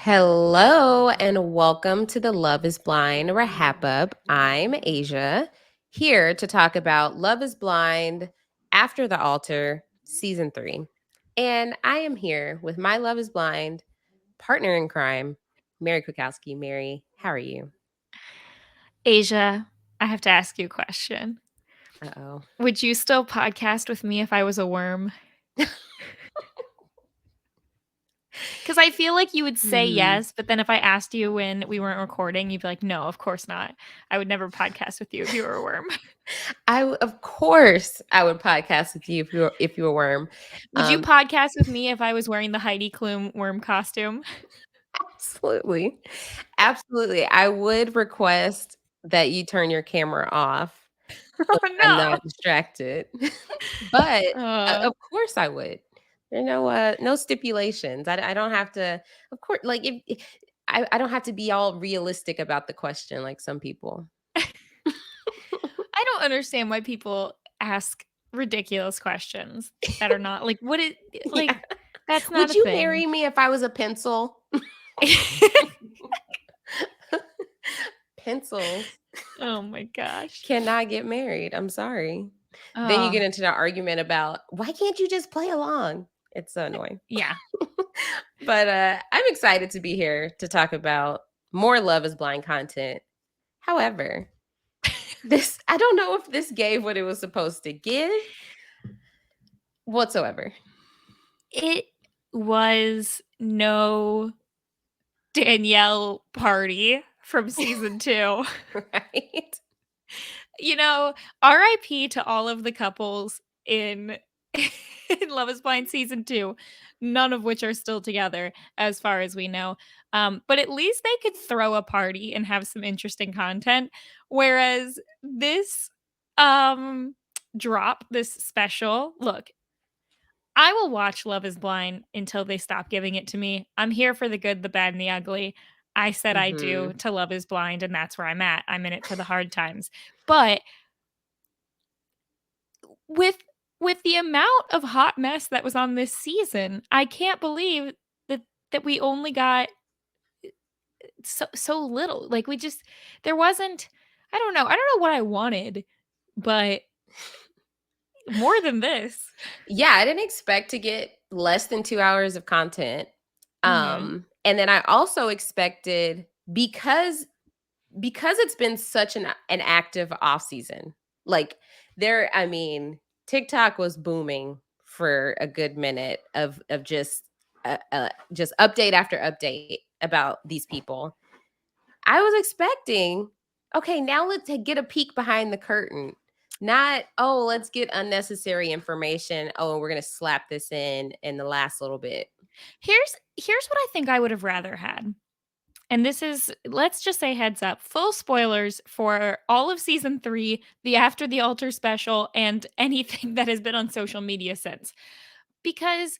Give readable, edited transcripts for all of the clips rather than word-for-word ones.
Hello and welcome to the Love is Blind Wrap Up. I'm Asia, here to talk about Love is Blind After the Altar, Season 3. And I am here with my Love is Blind partner in crime, Mary Kwiatkowski. Mary, how are you? Asia, I have to ask you a question. Uh-oh. Would you still podcast with me if I was a worm? Because I feel like you would say Hmm. yes, but then if I asked you when we weren't recording, you'd be like, no, of course not. I would never podcast with you if you were a worm. Of course, I would podcast with you if you were a worm. Would you podcast with me if I was wearing the Heidi Klum worm costume? Absolutely. Absolutely. I would request that you turn your camera off so Oh, I'm no. not distracted. But, Uh, of course I would. There are no stipulations. I don't have to of course, like, if I don't have to be all realistic about the question like some people. I don't understand why people ask ridiculous questions that are not like, Yeah. that's not Would a you thing. marry me if I was a pencil? Pencils Oh my gosh. cannot get married. I'm sorry. Then you get Oh, into the argument about, "Why can't you just play along?" It's so annoying. yeah. But, I'm excited to be here to talk about more Love is Blind content. However, this I don't know if this gave what it was supposed to give whatsoever. It was no Danielle party from season 2. Right? You know, RIP to all of the couples in in Love is Blind season 2, none of which are still together as far as we know. But at least they could throw a party and have some interesting content, whereas this, um, this special look, I will watch Love is Blind until they stop giving it to me. I'm here for the good, the bad, and the ugly. I said I do Mhm. to Love is Blind, and that's where I'm at. I'm in it for the hard times. But with with the amount of hot mess that was on this season, I can't believe that we only got so little. Like we just there wasn't I don't know. I don't know what I wanted, but more than this. Yeah, I didn't expect to get less than 2 hours of content. Mhm. And then I also expected because it's been such an active off season. Like I mean, TikTok was booming for a good minute of just update after update about these people. I was expecting, okay, now let's get a peek behind the curtain. Not, oh, let's get unnecessary information. Oh, we're gonna slap this in the last little bit. Here's what I think I would have rather had. And this is let's just say heads up, full spoilers for all of season 3, the After the Altar special, and anything that has been on social media since. Because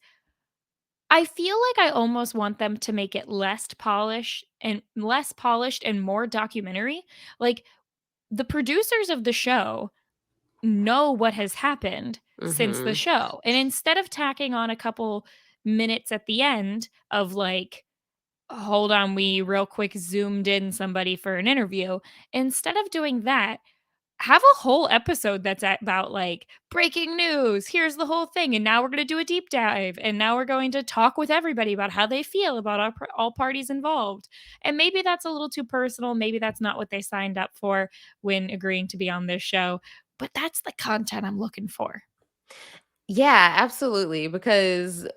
I feel like I almost want them to make it less polished and more documentary. Like the producers of the show know what has happened since the Mhm. show. And instead of tacking on a couple minutes at the end of like, hold on, we real quick zoomed in somebody for an interview, instead of doing that, have a whole episode that's about like breaking news. Here's the whole thing. And now we're going to do a deep dive. And now we're going to talk with everybody about how they feel about all parties involved. And maybe that's a little too personal. Maybe that's not what they signed up for when agreeing to be on this show. But that's the content I'm looking for. Yeah, absolutely. Because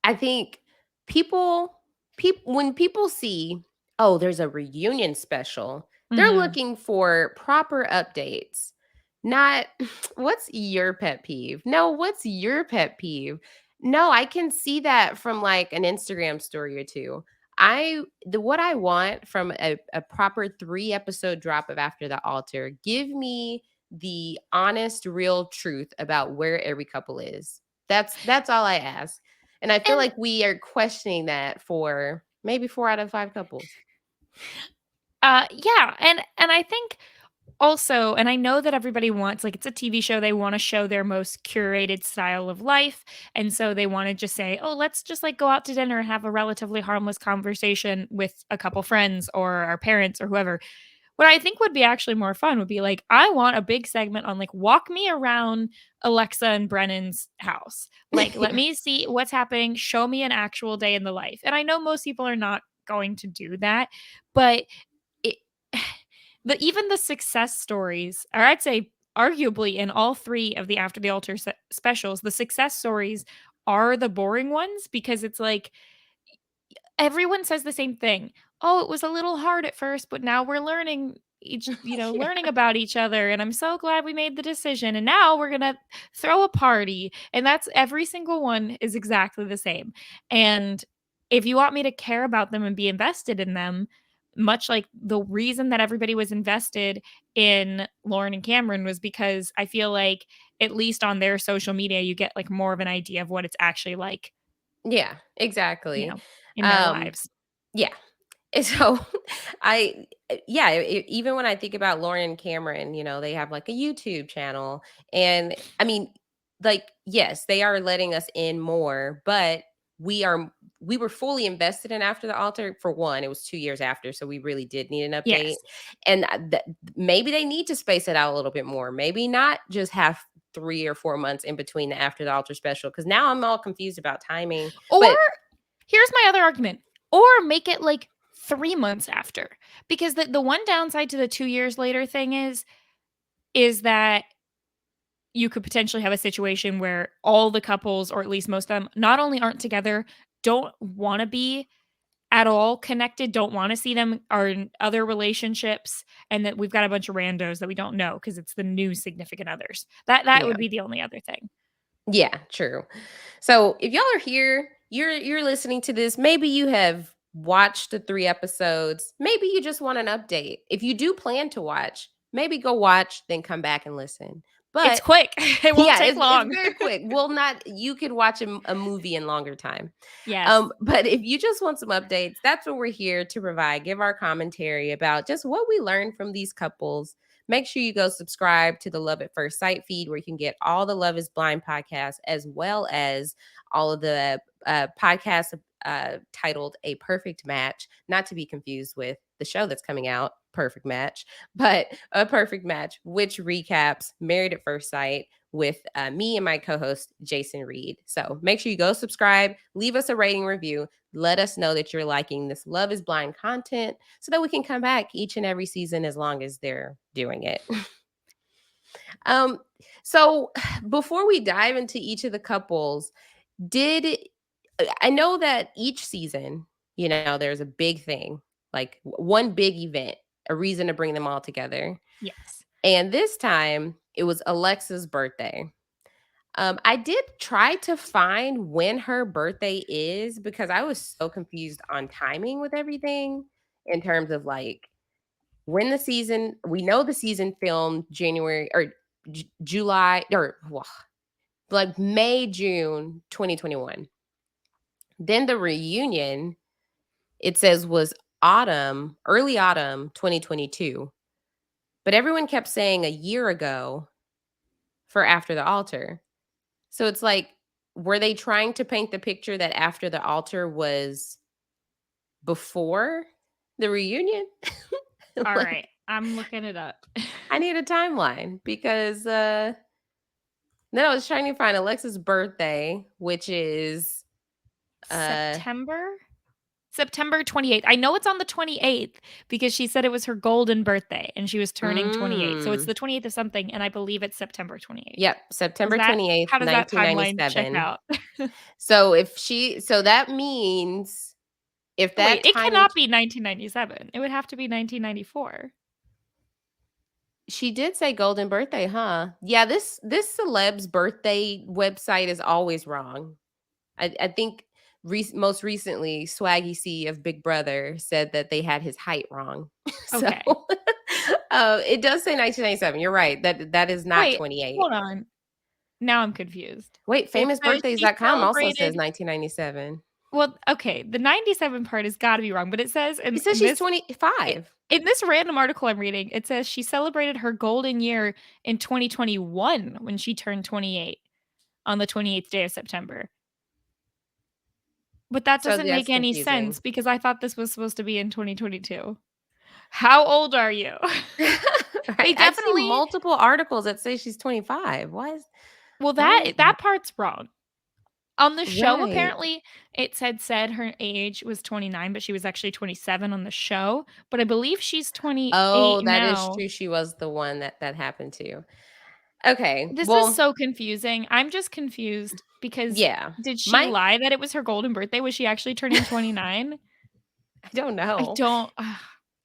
I think when people see, oh, there's a reunion special, they're Hmm. looking for proper updates. Not what's your pet peeve? No, what's your pet peeve? No, I can see that from like an Instagram story or two. What I want from a proper 3 episode drop of After the Altar, give me the honest, real truth about where every couple is. That's all I ask. And I feel And like we are questioning that for maybe 4 out of 5 couples. yeah, and I think Also, and I know that everybody wants, like, it's a TV show, they wanna show their most curated style of life, and so they wanna just say, "Oh, let's just, like, go out to dinner and have a relatively harmless conversation with a couple friends or our parents or whoever." What I think would be actually more fun would be, like, I want a big segment on, like, walk me around Alexa and Brennan's house. Like, let Yeah. me see what's happening, show me an actual day in the life, and I know most people are not going to do that, but it but even the success stories, or I'd say arguably in all 3 of the After the Altar specials, the success stories are the boring ones because it's like everyone says the same thing. "Oh, it was a little hard at first, but now we're learning Yeah. learning about each other, and I'm so glad we made the decision, and now we're gonna throw a party." And that's every single one is exactly the same. And if you want me to care about them and be invested in them, much like the reason that everybody was invested in Lauren and Cameron was because I feel like at least on their social media, you get, like, more of an idea of what it's actually like, Yeah, you exactly. know, in their Um, lives. yeah. And so yeah, even when I think about Lauren and Cameron, they have like a YouTube channel. And I mean, like, yes, they are letting us in more, but we are, we were fully invested in After the Altar. For one, it was 2 years after. So we really did need an update. Yes. And maybe they need to space it out a little bit more. Maybe not just have 3 or 4 months in between the After the Altar special. Cause now I'm all confused about timing. Or But here's my other argument, or make it like 3 months after, because the one downside to the 2 years later thing is that you could potentially have a situation where all the couples, or at least most of them, not only aren't together, don't wanna be at all connected, don't wanna see them are in other relationships, and that we've got a bunch of randos that we don't know because it's the new significant others. That yeah. would be the only other thing. Yeah, true. So if y'all are here, you're listening to this, maybe you have watched the 3 episodes. Maybe you just want an update. If you do plan to watch, maybe go watch, then come back and listen. It's But quick. It won't yeah, take it's long. very quick. Well, not you could watch a movie in longer time. Yes. But if you just want some updates, that's what we're here to provide. Give our commentary about just what we learned from these couples. Make sure you go subscribe to the Love at First Sight feed where you can get all the Love is Blind podcasts as well as all of the podcasts titled A Perfect Match, not to be confused with the show that's coming out, Perfect Match, but A Perfect Match, which recaps Married at First Sight with me and my co-host Jason Reed. So make sure you go subscribe, leave us a rating review, let us know that you're liking this Love is Blind content so that we can come back each and every season as long as they're doing it. um so before we dive into each of the couples, did I know that each season, there's a big thing, like one big event, a reason to bring them all together. Yes. And this time it was Alexa's birthday. I did try to find when her birthday is because I was so confused on timing with everything in terms of like when we know the season filmed January or July or well, like May, June 2021. Then the reunion, it says was early autumn 2022. But everyone kept saying a year ago for After the Altar. So it's like, were they trying to paint the picture that After the Altar was before the reunion? Like, Alright, I'm looking it up. I need a timeline because then I was trying to find Alexa's birthday, which is uh September? September 28th. I know it's on the 28th because she said it was her golden birthday and she was turning 28. So it's mm, the 28th of something, and I believe it's September 28th. yep, Does September that 28th, how does that timeline check 1997. out? So that means if Wait, that it timing cannot be 1997. It would have to be 1994. she did say golden birthday, huh? Yeah, this celeb's birthday website is always wrong. I think most recently, Swaggy C of Big Brother said that they had his height wrong. So Okay. it does say 1997. You're right. That is not Wait, 28. hold on. Now I'm confused. Wait, It says she famousbirthdays.com also says celebrated 1997. Well, okay, the 97 part has gotta be wrong, but it says It says in she's this I 25. in this random article I'm reading, it says she celebrated her golden year in 2021 when she turned 28 on the 28th day of September. But that So doesn't make that's any sense confusing. because I thought this was supposed to be in 2022. How old are you? They Right. I see definitely multiple articles that say she's 25. well, Why is that part's wrong. On the show, right. apparently, it said her age was 29, but she was actually 27 on the show, but I believe she's 28 Oh, that is now. true. She was the one that happened to. Okay. This is Well, so confusing. I'm just confused because yeah. did she My lie that it was her golden birthday? Was she actually turning 29? I don't I know. don't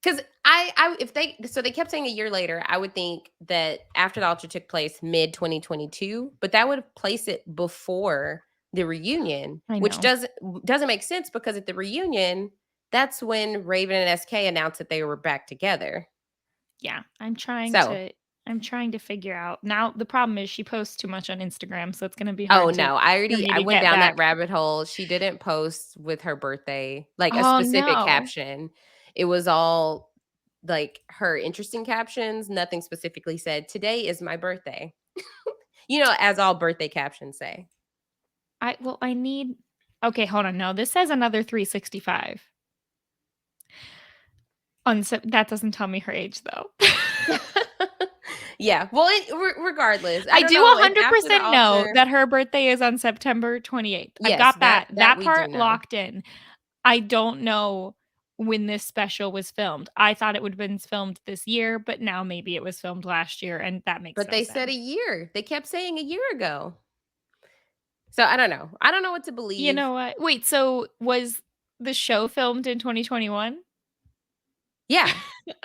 'Cause I if they kept saying a year later, I would think that after the Ultra took place mid-2022, but that would place it before the reunion, I which know. doesn't make sense because at the reunion, that's when Raven and SK announced that they were back together. Yeah, So I'm trying to figure out. Now the problem is she posts too much on Instagram, so it's gonna be oh, hard to no, for me I to went get down back. that rabbit hole. She didn't post with her birthday, like, a Oh, specific no. caption. It was all, like, her interesting captions, nothing specifically said, "Today is my birthday." As all birthday captions say. I need okay, hold on, no, this says another 365. On Sep that doesn't tell me her age, though. Yeah, well, regardless, I I don't do know if after the 100% know altar. that her birthday is on September 28th. I've Yes, got that that we do part know. locked in. I don't know when this special was filmed. I thought it would've been filmed this year, but now maybe it was filmed last year, and that makes But no they said a sense. year. They kept saying a year ago. So I don't know. I don't know what to You believe. know what? Wait, so was the show filmed in 2021? Yeah,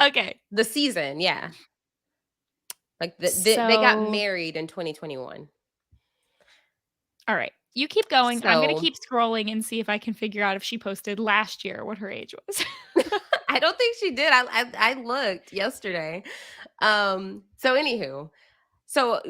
Okay. the season, yeah. Like they got So married in 2021. alright. You keep going. I'm gonna So keep scrolling and see if I can figure out if she posted last year what her age was. I don't think she did. I looked yesterday. So anywho, so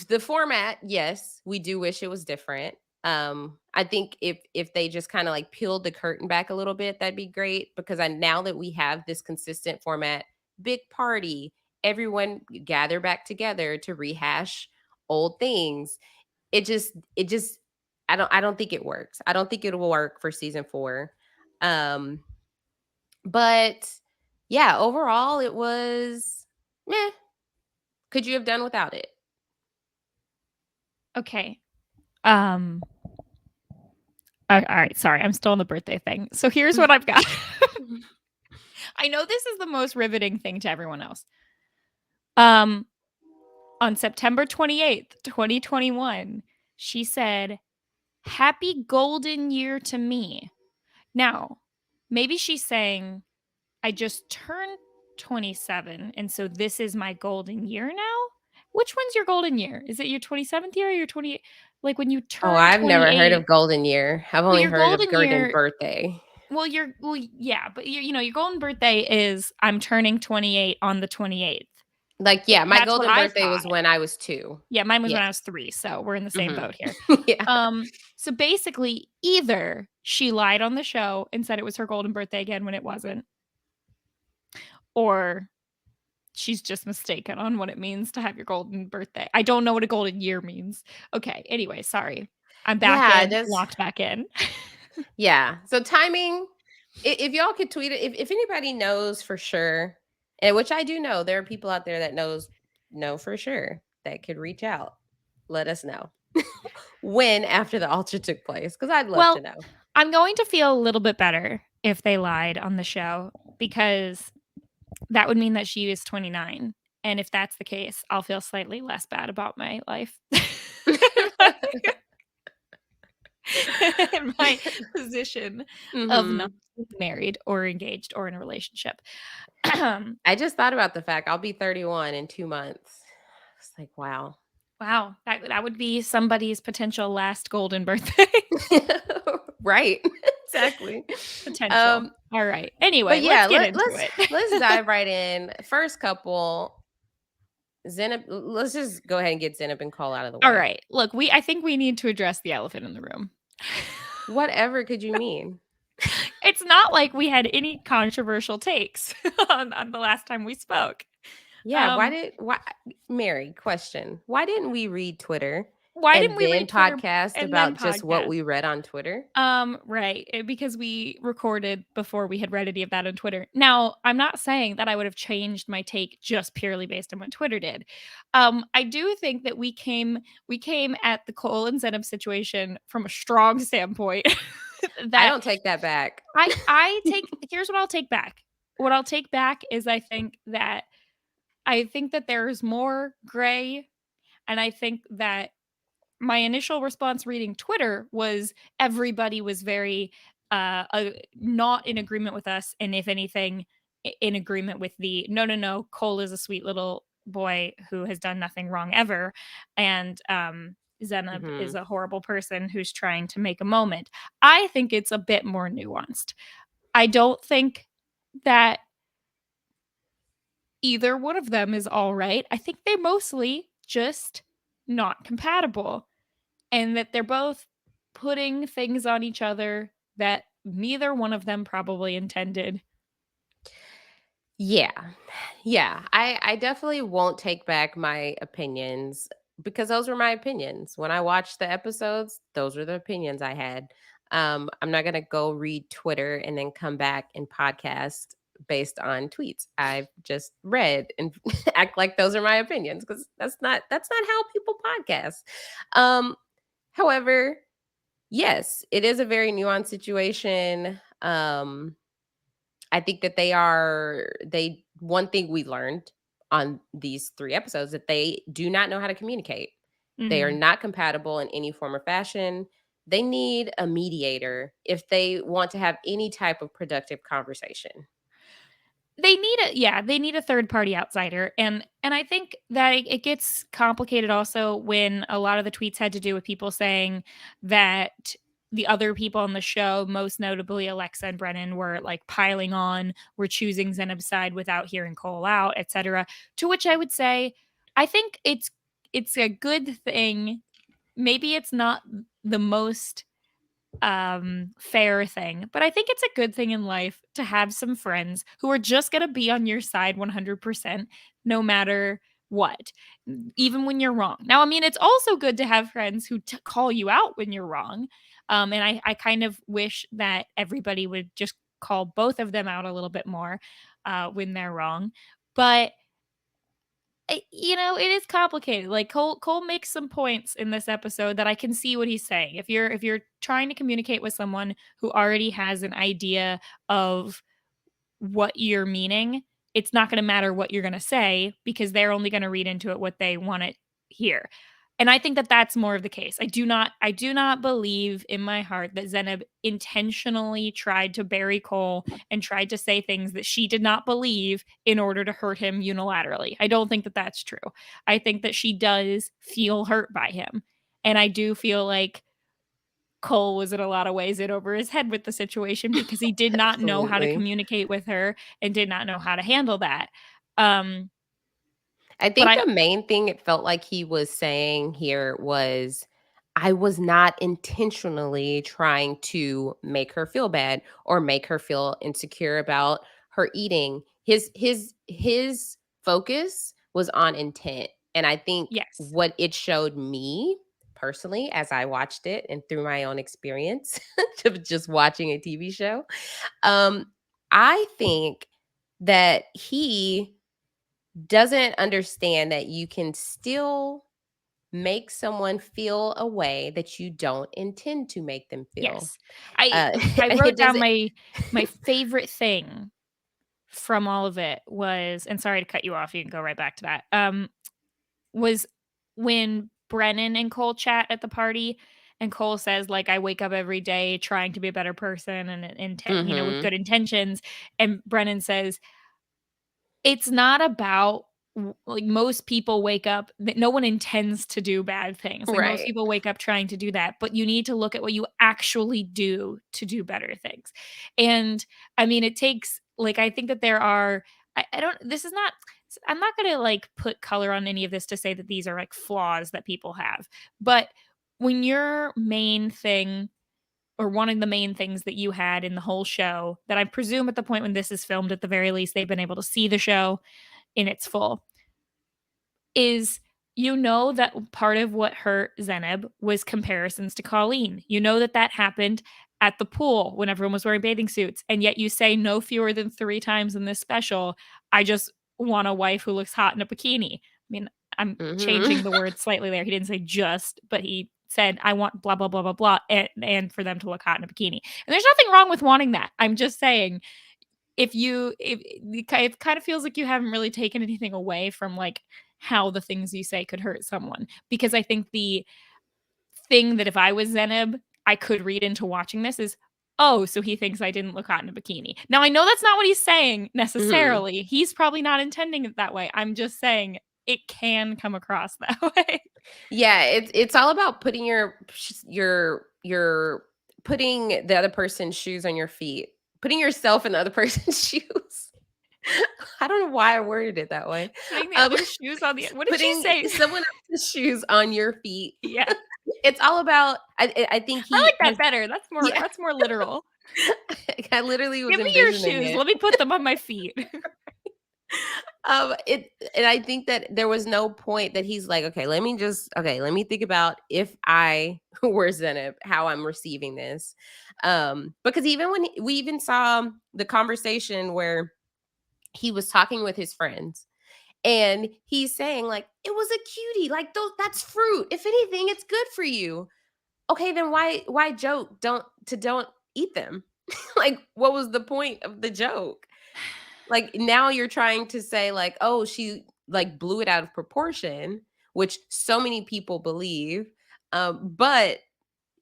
the format, yes, we do wish it was different. I think if they just kind of like peeled the curtain back a little bit, that'd be great because I now that we have this consistent format, big party, everyone gather back together to rehash old things. It just I don't think it works. I don't think it will work for season 4. Um but yeah, overall it was meh. Could you have done without it? Okay. Um, alright, sorry, I'm still on the birthday thing. So here's what I've got. I know this is the most riveting thing to everyone else. Um, on September 28th, 2021, she said, "Happy golden year to me." Now, maybe she's saying, "I just turned 27, and so this is my golden year now?" Which one's your golden year? Is it your 27th year or your 28 like, when you Oh, turn I've never heard 28 of golden year. I've well, only your heard of golden golden year birthday. yeah, but your golden birthday is, "I'm turning 28 on the 28th." Like, yeah, my That's what golden I birthday was thought. when I was 2. Yeah, mine was when Yes. I was 3, so we're in the same Mhm. boat here. Yeah. So basically, either she lied on the show and said it was her golden birthday again when it wasn't, or she's just mistaken on what it means to have your golden birthday. I don't know what a golden year means. Okay, anyway, sorry. I'm back Yeah, in, that's locked back in. yeah. So timing, if y'all could tweet it, if anybody knows for sure, and which I do know, there are people out there that know for sure that could reach out. Let us know when after the altar took place because I'd love to Well, know. I'm going to feel a little bit better if they lied on the show because that would mean that she is 29, and if that's the case, I'll feel slightly less bad about my life. In my position of not Hmm. being married or engaged or in a relationship. I just thought about the fact I'll be 31 in 2 months. It's like, wow. Wow, that would be somebody's potential last golden birthday. Right. Exactly. Potential. Um, Alright. Anyway, but let's yeah, get into let's it. dive right in. First couple, let's just go ahead and get Zenab and Call out of the way. Alright, look, I think we need to address the elephant in the room. Whatever could you mean? It's not like we had any controversial takes on the last time we spoke. Yeah, Um, why Mary, question. Why didn't we read Twitter why didn't and we then read Twitter podcast and then about just what podcast? we read on Twitter? Right, because we recorded before we had read any of that on Twitter. Now, I'm not saying that I would have changed my take just purely based on what Twitter did. I do think that we came at the Cole and Zeynep situation from a strong standpoint I that don't take that back. I take here's what I'll take back. What I'll take back is I think that there's more gray, and I think that my initial response reading Twitter was everybody was very not in agreement with us, and if anything, in agreement with the no, no, no. Cole is a sweet little boy who has done nothing wrong ever, and Zenab is Mhm. a horrible person who's trying to make a moment. I think it's a bit more nuanced. I don't think that either one of them is all right. I think they're mostly just not compatible, and that they're both putting things on each other that neither one of them probably intended. Yeah. Yeah, I definitely won't take back my opinions because those were my opinions. When I watched the episodes, those were the opinions I had. I'm not gonna go read Twitter and then come back and podcast based on tweets I've just read and act like those are my opinions because that's not how people podcast. Um, However, yes, it is a very nuanced situation. I think that they one thing we learned on these 3 episodes that they do not know how to communicate. They are Mhm. not compatible in any form or fashion. They need a mediator if they want to have any type of productive conversation. They need a third party outsider, and I think that it gets complicated also when a lot of the tweets had to do with people saying that the other people on the show, most notably Alexa and Brennan, were like piling on, were choosing Zenob's side without hearing Cole out, etc. To which I would say, I think it's a good thing. Maybe it's not the most fair thing, but I think it's a good thing in life to have some friends who are just going to be on your side 100% no matter what, even when you're wrong. Now, I mean, it's also good to have friends who call you out when you're wrong. And I kind of wish that everybody would just call both of them out a little bit more when they're wrong. But it is complicated. Like Cole makes some points in this episode that I can see what he's saying. If you're trying to communicate with someone who already has an idea of what you're meaning, it's not going to matter what you're going to say because they're only going to read into it what they want to hear. And I think that that's more of the case. I do not believe in my heart that Zeneb intentionally tried to bury Cole and tried to say things that she did not believe in order to hurt him unilaterally. I don't think that that's true. I think that she does feel hurt by him. And I do feel like Cole was in a lot of ways in over his head with the situation because he did not know how to Absolutely. communicate with her and did not know how to handle that. Um, I but think I the main thing it felt like he was saying here was, I was not intentionally trying to make her feel bad or make her feel insecure about her eating. His focus was on intent. And I think yes. what it showed me personally as I watched it and through my own experience of just watching a TV show, um, I think that he doesn't understand that you can still make someone feel a way that you don't intend to make them feel. Yes. I Uh, I wrote it down doesn't. my favorite thing from all of it was, and sorry to cut you off, you can go right back to that. Was when Brennan and Cole chat at the party and Cole says like I wake up every day trying to be a better person and with Mhm. good intentions, and Brennan says it's not about like most people wake up that no one intends to do bad things. Like most Right. people wake up trying to do that, but you need to look at what you actually do to do better things. And I mean, it takes like I think that there are I don't this is not I'm not going to like put color on any of this to say that these are like flaws that people have. But when your main thing or one of the main things that you had in the whole show that I presume at the point when this is filmed, at the very least, they've been able to see the show in its full, is you know that part of what hurt Zeneb was comparisons to Colleen. You know that that happened at the pool when everyone was wearing bathing suits, and yet you say no fewer than 3 times in this special, "I just want a wife who looks hot in a bikini." I mean, I'm Mhm. changing the word slightly there. He didn't say just, but he said, "I want blah, blah, blah, blah, blah, and for them to look hot in a bikini." And there's nothing wrong with wanting that. I'm just saying if it kind of feels like you haven't really taken anything away from, like, how the things you say could hurt someone, because I think the thing that if I was Zenib, I could read into watching this is, "Oh, so he thinks I didn't look hot in a bikini." Now, I know that's not what he's saying Mhm. necessarily. He's probably not intending it that way. I'm just saying it can come across that way. Yeah, it's all about putting your putting the other person's shoes on your feet, putting yourself in the other person's shoes. I don't know why I worded it that way. Putting the Um, other shoes on the what did she putting say? someone else's shoes on your feet. Yeah. It's all about I think I he like that has better. yeah, That's more literal. I literally was "Give me your envisioning shoes. it. Let me put them on my feet." It and I think that there was no point that he's like, let me think about if I were Zenib, how I'm receiving this. Because even when we even saw the conversation where he was talking with his friends and he's saying like it was a cutie, like those that's fruit. If anything, it's good for you. Okay, then why joke? Don't eat them. Like what was the point of the joke? Like now you're trying to say like, "Oh, she like blew it out of proportion," which so many people believe. But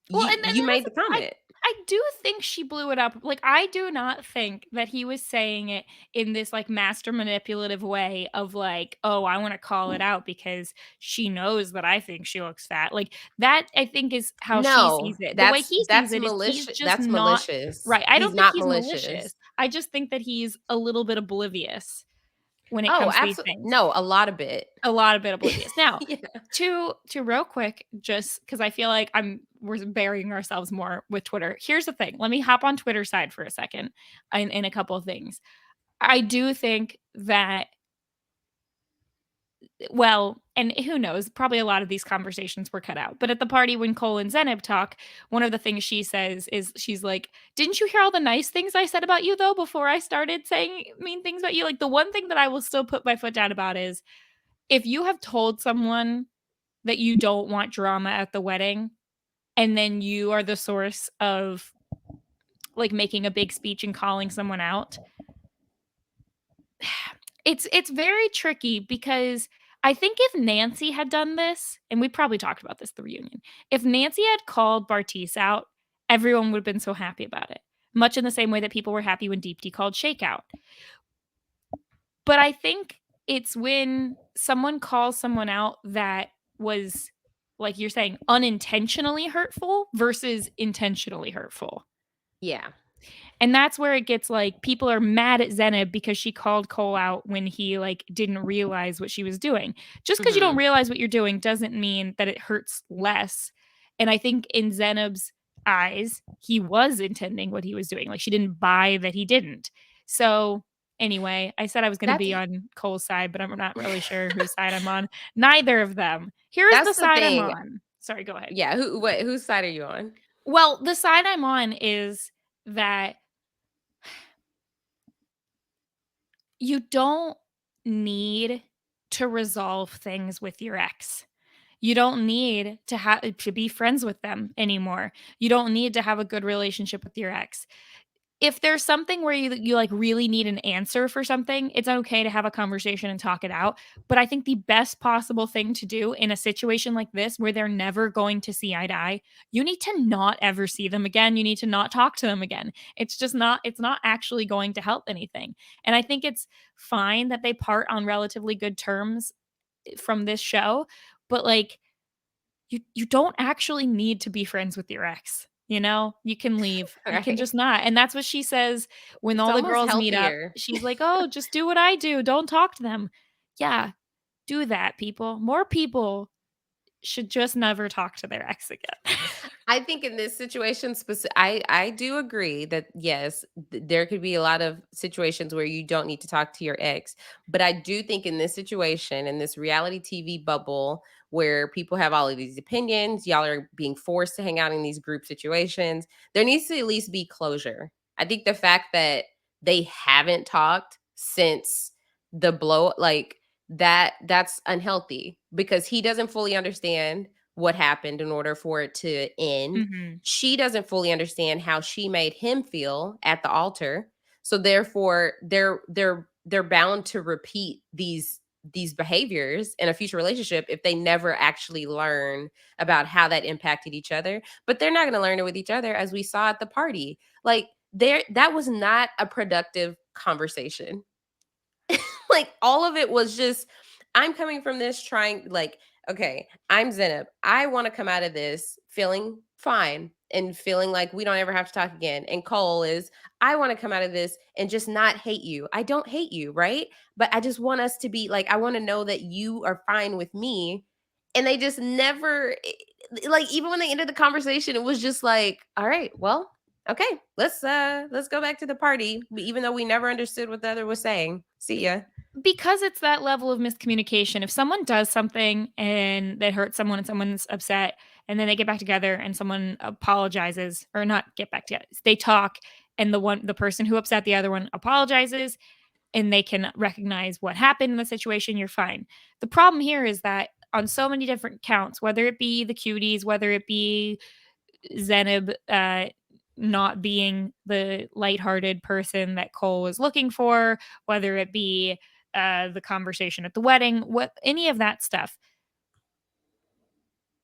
Well, and you made the I comment. I do think she blew it up. Like, I do not think that he was saying it in this, like, master manipulative way of, like, "Oh, I wanna call it out because she knows that I think she looks fat." Like, that I think is how she No, sees it. The way he sees that's it is he's malicious. just That's not malicious. right. I He's don't think not he's malicious. malicious. I just think that he's a little bit oblivious when it Oh, comes to these absolutely. things. No, a lot of bit. A lot of bit oblivious. Now, Yeah. to real quick, just because I feel like we're burying ourselves more with Twitter. Here's the thing. Let me hop on Twitter side for a second in a couple of things. I do think that well, and who knows, probably a lot of these conversations were cut out. But at the party when Cole and Zenib talk, one of the things she says is she's like, "Didn't you hear all the nice things I said about you though before I started saying mean things about you?" Like the one thing that I will still put my foot down about is if you have told someone that you don't want drama at the wedding, and then you are the source of, like, making a big speech and calling someone out, it's very tricky because I think if Nancy had done this, and we probably talked about this at the reunion, if Nancy had called Bartise out, everyone would have been so happy about it, much in the same way that people were happy when Deepti called Shake out. But I think it's when someone calls someone out that was, like you're saying, unintentionally hurtful versus intentionally hurtful. Yeah. And that's where it gets like people are mad at Zenib because she called Cole out when he like didn't realize what she was doing. Just because you don't Mhm. realize what you're doing doesn't mean that it hurts less. And I think in Zenib's eyes, he was intending what he was doing. Like she didn't buy that he didn't. So anyway, I said I was going to That's be on Cole's side, but I'm not really sure whose side I'm on. Neither of them. Here's the that's the side I'm thing. on. Sorry, go ahead. Yeah, whose side are you on? Well, the side I'm on is that you don't need to resolve things with your ex. You don't need to have to be friends with them anymore. You don't need to have a good relationship with your ex. If there's something where you, like, really need an answer for something, it's okay to have a conversation and talk it out, but I think the best possible thing to do in a situation like this where they're never going to see eye to eye, you need to not ever see them again, you need to not talk to them again. It's not actually going to help anything, and I think it's fine that they part on relatively good terms from this show, but, like, you don't actually need to be friends with your ex, you know? You can leave. You can Right. just not, and that's what she says when It's all the almost girls meet up. healthier. She's like, "Oh, just do what I do, don't talk to them." Yeah, do that, people. More people should just never talk to their ex again. I think in this situation I do agree that yes, there could be a lot of situations where you don't need to talk to your ex, but I do think in this situation, in this reality TV bubble where people have all of these opinions, y'all are being forced to hang out in these group situations, there needs to at least be closure. I think the fact that they haven't talked since the blow, like that's unhealthy because he doesn't fully understand what happened in order for it to end. Mhm. She doesn't fully understand how she made him feel at the altar. So therefore they're bound to repeat these behaviors in a future relationship if they never actually learn about how that impacted each other. But they're not going to learn it with each other as we saw at the party. Like there that was not a productive conversation. Like all of it was just I'm coming from this trying like okay, I'm Zenib. I want to come out of this feeling fine and feeling like we don't ever have to talk again. And Cole is I want to come out of this and just not hate you. I don't hate you, right? But I just want us to be like I want to know that you are fine with me. And they just never like even when they ended the conversation it was just like, all right, well, okay, let's go back to the party even though we never understood what the other was saying. See ya. Because it's that level of miscommunication. If someone does something and that hurts someone and someone's upset, and then they get back together and someone apologizes or not get back together, they talk and the person who upset the other one apologizes and they can recognize what happened in the situation, you're fine. The problem here is that on so many different counts, whether it be the cuties, whether it be Zenib not being the lighthearted person that Cole was looking for, whether it be the conversation at the wedding, what any of that stuff,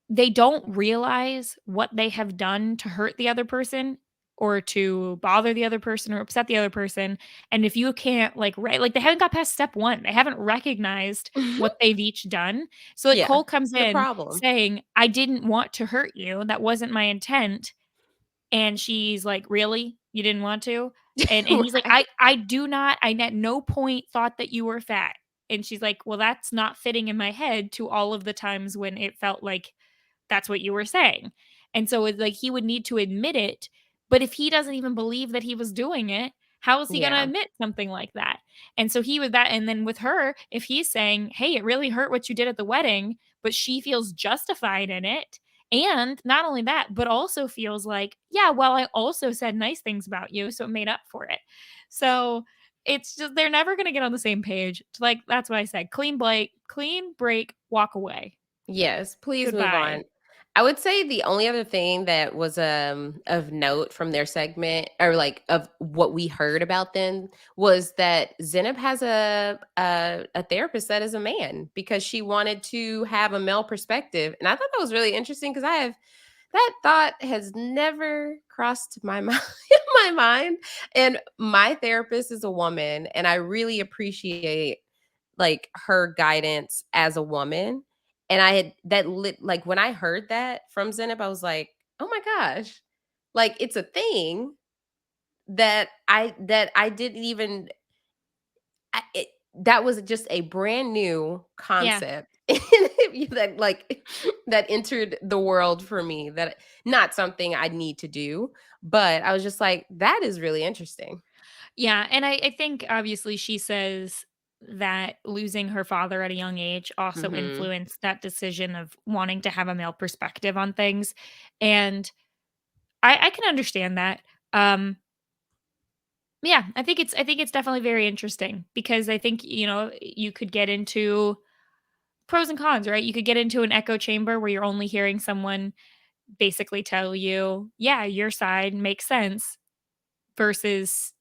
they don't realize what they have done to hurt the other person or to bother the other person or upset the other person. And if you can't like they haven't got past step one, they haven't recognized what they've each done. So like Yeah, Cole comes the in problem. saying, I didn't want to hurt you. That wasn't my intent. And she's like, "Really? You didn't want to?" And he's like, Right. I do not I at no point thought that you were fat." And she's like, "Well, that's not fitting in my head to all of the times when it felt like that's what you were saying." And so it's like he would need to admit it, but if he doesn't even believe that he was doing it, how is he gonna Yeah, admit something like that? And so he was that and then with her, if he's saying, "Hey, it really hurt what you did at the wedding," but she feels justified in it, and not only that, but also feels like, "Yeah, well, I also said nice things about you, so it made up for it." So, it's just they're never gonna get on the same page. It's like, that's what I said, clean break, walk away. yes, please move Goodbye. on. I would say the only other thing that was, of note from their segment or, like, of what we heard about them was that Zenab has a therapist that is a man because she wanted to have a male perspective, and I thought that was really interesting because I have that thought has never crossed my mind my mind, and my therapist is a woman, and I really appreciate like her guidance as a woman. And I had that lit like when I heard that from Zenib, I was like, oh my gosh, like it's a thing that I didn't even that was just a brand new Yeah. concept that like that entered the world for me that not something I need to do, but I was just like, that is really interesting. Yeah, and I think obviously she says that losing her father at a young age also Mhm. influenced that decision of wanting to have a male perspective on things, and I can understand that. Yeah, I think it's definitely very interesting because I think, you could get into pros and cons, right? You could get into an echo chamber where you're only hearing someone basically tell you, "Yeah, your side makes sense," versus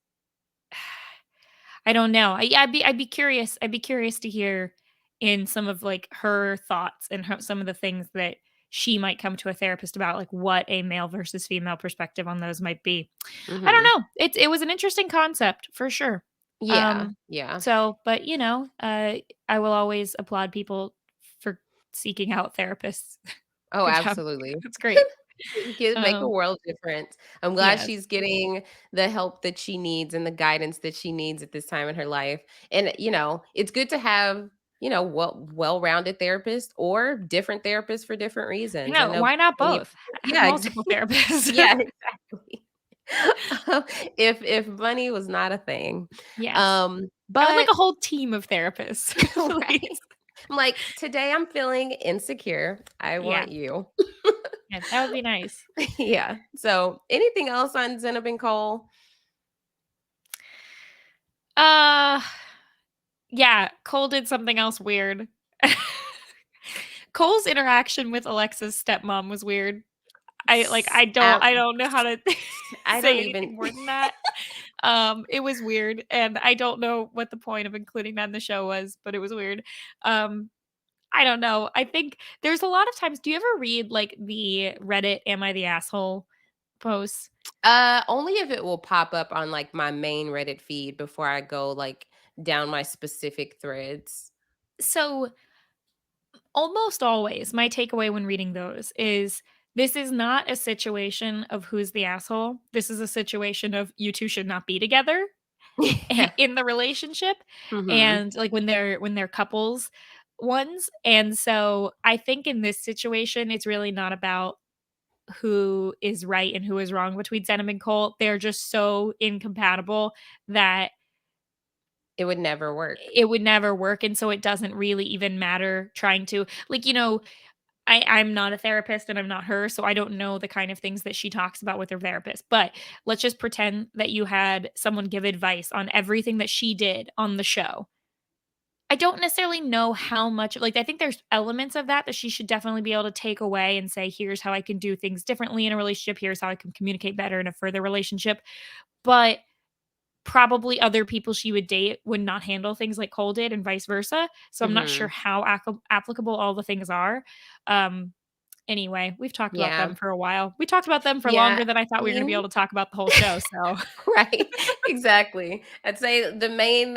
I don't know. I'd be curious. I'd be curious to hear in some of like her thoughts and some of the things that she might come to a therapist about, like what a male versus female perspective on those might be. I don't Mhm. know. It was an interesting concept for sure. Yeah, Um, yeah. so, but I will always applaud people for seeking out therapists. Oh, Good job. absolutely. That's great. Get make a Um, world difference. I'm glad yes. she's getting the help that she needs and the guidance that she needs at this time in her life. And, it's good to have, well-rounded therapist or different therapists for different reasons. I No, know why not plenty of both? people. Have Yeah, multiple therapists. yeah, exactly. If money was not a thing. Yes. I would like But a whole team of therapists, right. please. I'm like, "Today I'm feeling insecure. I Yeah. want you." Yeah, that would be nice. Yeah. So, anything else on Zenab and Cole? Uh, yeah, Cole did something else weird. Cole's interaction with Alexa's stepmom was weird. S I don't know how to I say don't even anything more than that. It was weird, and I don't know what the point of including that in the show was, but it was weird. Um, I don't know. I think there's a lot of times, do you ever read, like, the Reddit "Am I the Asshole" posts? only if it will pop up on, like, my main Reddit feed before I go, like, down my specific threads. So, almost always, my takeaway when reading those is this is not a situation of who's the asshole. This is a situation of you 2 should not be together Yeah. in the relationship, Mhm. and, like, when they're couples ones, and so I think in this situation, it's really not about who is right and who is wrong between Zenem and Cole. They're just so incompatible that It would never work. it would never work, and so it doesn't really even matter trying to like, I'm not a therapist and I'm not her, so I don't know the kind of things that she talks about with her therapist. But let's just pretend that you had someone give advice on everything that she did on the show. I don't necessarily know how much like I think there's elements of that she should definitely be able to take away and say, here's how I can do things differently in a relationship. Here's how I can communicate better in a further relationship. But probably other people she would date would not handle things like Cole did and vice versa. So I'm not sure Mhm. how applicable all the things are. Um, Anyway, we've talked about them Yeah. for a while. We talked about them for Yeah. longer than I thought I we were gonna be mean able to talk about the whole show, so right. Exactly. I'd say the main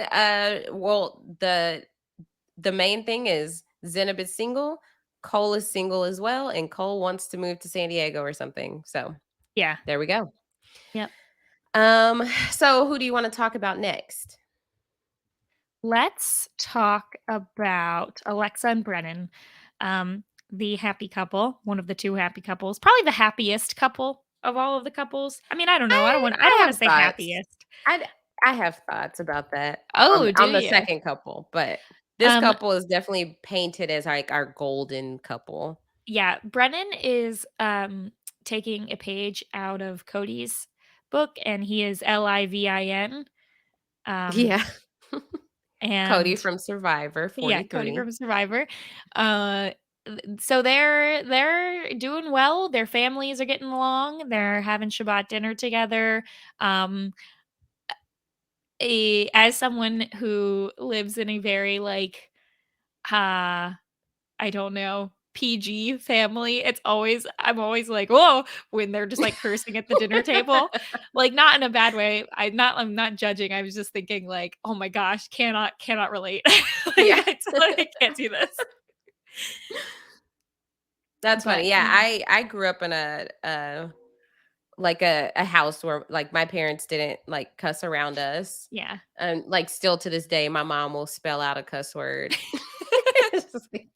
thing is Zenab is single, Cole is single as well, and Cole wants to move to San Diego or something. So, yeah. there we go. Yep. Um, so who do you wanna talk about next? Let's talk about Alexa and Brennan, um, the happy couple, one of the 2 happy couples, probably the happiest couple of all of the couples. I mean, I don't know, I don't I wanna have say thoughts. happiest. I I have thoughts about that Oh, do on the you? second couple, but this Um, couple is definitely painted as, like, our golden couple. yeah, Brennan is, taking a page out of Cody's book, and he is Livin, um, Yeah. Cody and from Survivor yeah, Cody 43. from Survivor. Uh, so they're doing well. Their families are getting along. They're having Shabbat dinner together. Um, as someone who lives in a very like, uh, I don't know, PG family, I'm always like, whoa, when they're just like cursing at the dinner table. Like not in a bad way. I'm not judging. I was just thinking like, oh my gosh, cannot relate. Yeah. I can't do this. That's But funny. Yeah, yeah. I grew up in like a house where, like, my parents didn't, like, cuss around us, Yeah. and, like, still to this day, my mom will spell out a cuss word. It's just like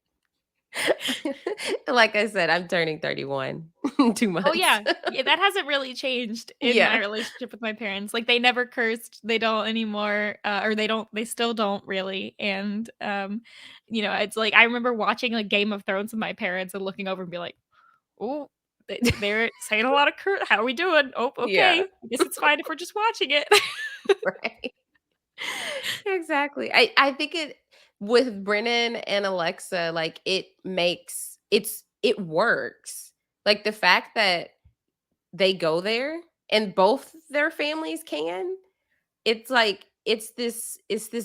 like I said, I'm turning 31 in 2 Oh, months. yeah. Yeah, that hasn't really changed in my Yeah. relationship with my parents. Like, they never cursed, they don't anymore, or they still don't really, and, it's like, I remember watching, like, Game of Thrones with my parents and looking over and be like, "Oh, they're saying a lot of how are we doing? Oh, okay. Yeah, I guess it's fine if we're just watching it." right. Exactly. I think it with Brennan and Alexa, like, it works. Like, the fact that they go there and both their families can, it's like it's this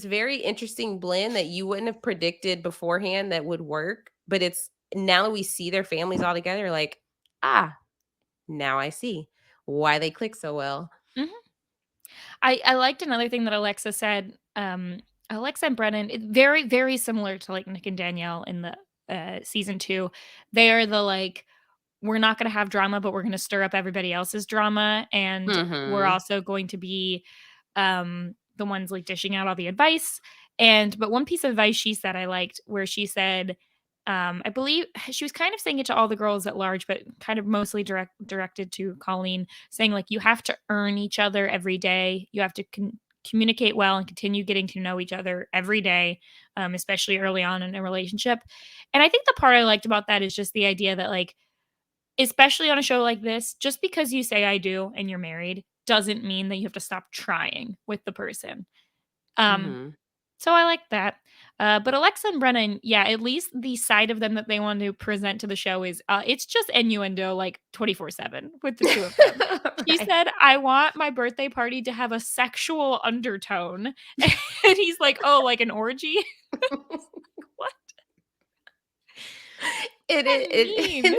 very interesting blend that you wouldn't have predicted beforehand that would work, but it's now that we see their families all together, like, "Ah, now I see why they click so well." Mhm. I liked another thing that Alexa said, Alexa and Brennan, very, very similar to, like, Nick and Danielle in the, season 2. They're the, like, "We're not gonna have drama, but we're gonna stir up everybody else's drama, and we're Mhm. also going to be, the ones, like, dishing out all the advice." But one piece of advice she said I liked, where she said, I believe she was kind of saying it to all the girls at large, but kind of mostly directed to Colleen, saying like, you have to earn each other every day. You have to communicate well and continue getting to know each other every day, especially early on in a relationship. And I think the part I liked about that is just the idea that, like, especially on a show like this, just because you say I do and you're married doesn't mean that you have to stop trying with the person. Um, Mhm. so I like that. But Alexa and Brennan, yeah, at least the side of them that they want to present to the show is it's just innuendo like 24/7 with the two of them. She Right. said, I want my birthday party to have a sexual undertone. And he's like, oh, like an orgy? What It does is that mean?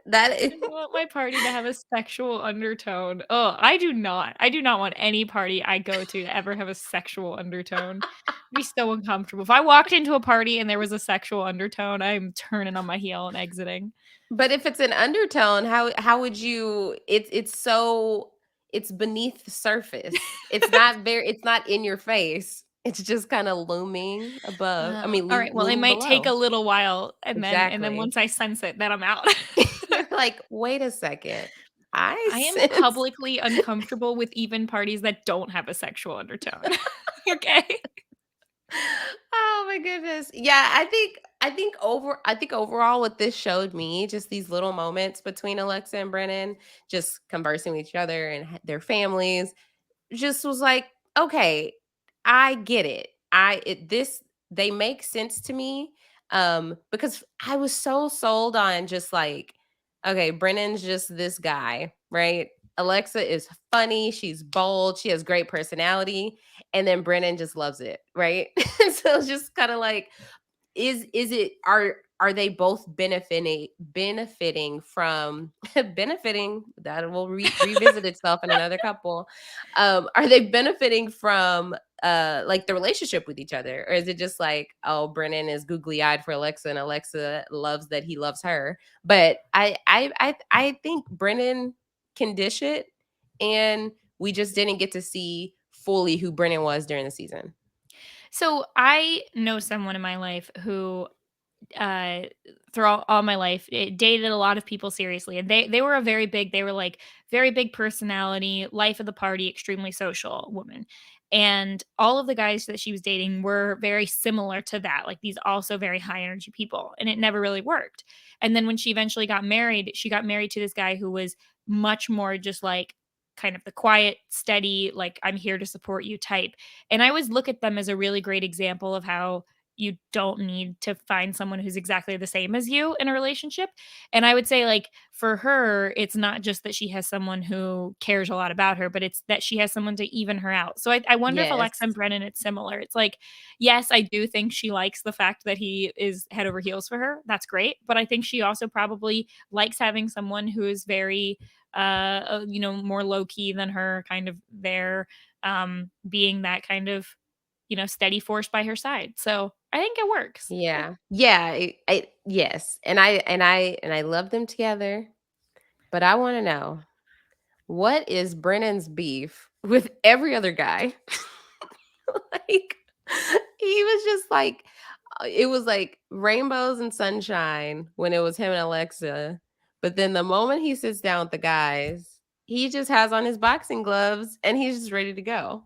that I is want my party to have a sexual undertone. Oh, I do not. I do not want any party I go to ever have a sexual undertone. It'd be so uncomfortable. If I walked into a party and there was a sexual undertone, I'm turning on my heel and exiting. but if it's an undertone, how would you it's so it's beneath the surface. It's not in your face. It's just kinda looming above. I mean, All right. Well, it loom might take a below. little while, and then Exactly. once I sense it, then I'm out. You're like, "Wait a second. I I am sense." publicly uncomfortable with even parties that don't have a sexual undertone. Okay. Oh my goodness. Yeah, I think overall what this showed me, just these little moments between Alexa and Brennan, just conversing with each other and their families, just was like, okay, I get it. This they make sense to me. Because I was so sold on just like, okay, Brennan's just this guy, right? Alexa is funny, she's bold, she has great personality, and then Brennan just loves it, right? So it's just kind of like, is it are they both benefiting from benefiting that will revisit itself in another couple, are they benefiting from like the relationship with each other, or is it just like, oh, Brennan is googly eyed for Alexa and Alexa loves that he loves her? But I think Brennan can dish it, and we just didn't get to see fully who Brennan was during the season. So I know someone in my life who uh throughout all my life dated a lot of people seriously, and they were a very big, they were like very big personality, life of the party, extremely social woman. And all of the guys that she was dating were very similar to that, like these also very high energy people, and it never really worked. And then when she eventually got married, she got married to this guy who was much more just like kind of the quiet, steady, like I'm here to support you type. And I always look at them as a really great example of how you don't need to find someone who's exactly the same as you in a relationship. And I would say, like, for her, it's not just that she has someone who cares a lot about her, but it's that she has someone to even her out. So I wonder if Yes. Alexa and Brennan, it's similar. It's like, yes, I do think she likes the fact that he is head over heels for her. That's great. But I think she also probably likes having someone who is very, more low key than her, kind of there, being that kind of, steady force by her side. So I think it works. Yeah. Yeah, yes, and I love them together, but I wanna know, what is Brennan's beef with every other guy? Like, he was just like, it was like rainbows and sunshine when it was him and Alexa, but then the moment he sits down with the guys, he just has on his boxing gloves and he's just ready to go.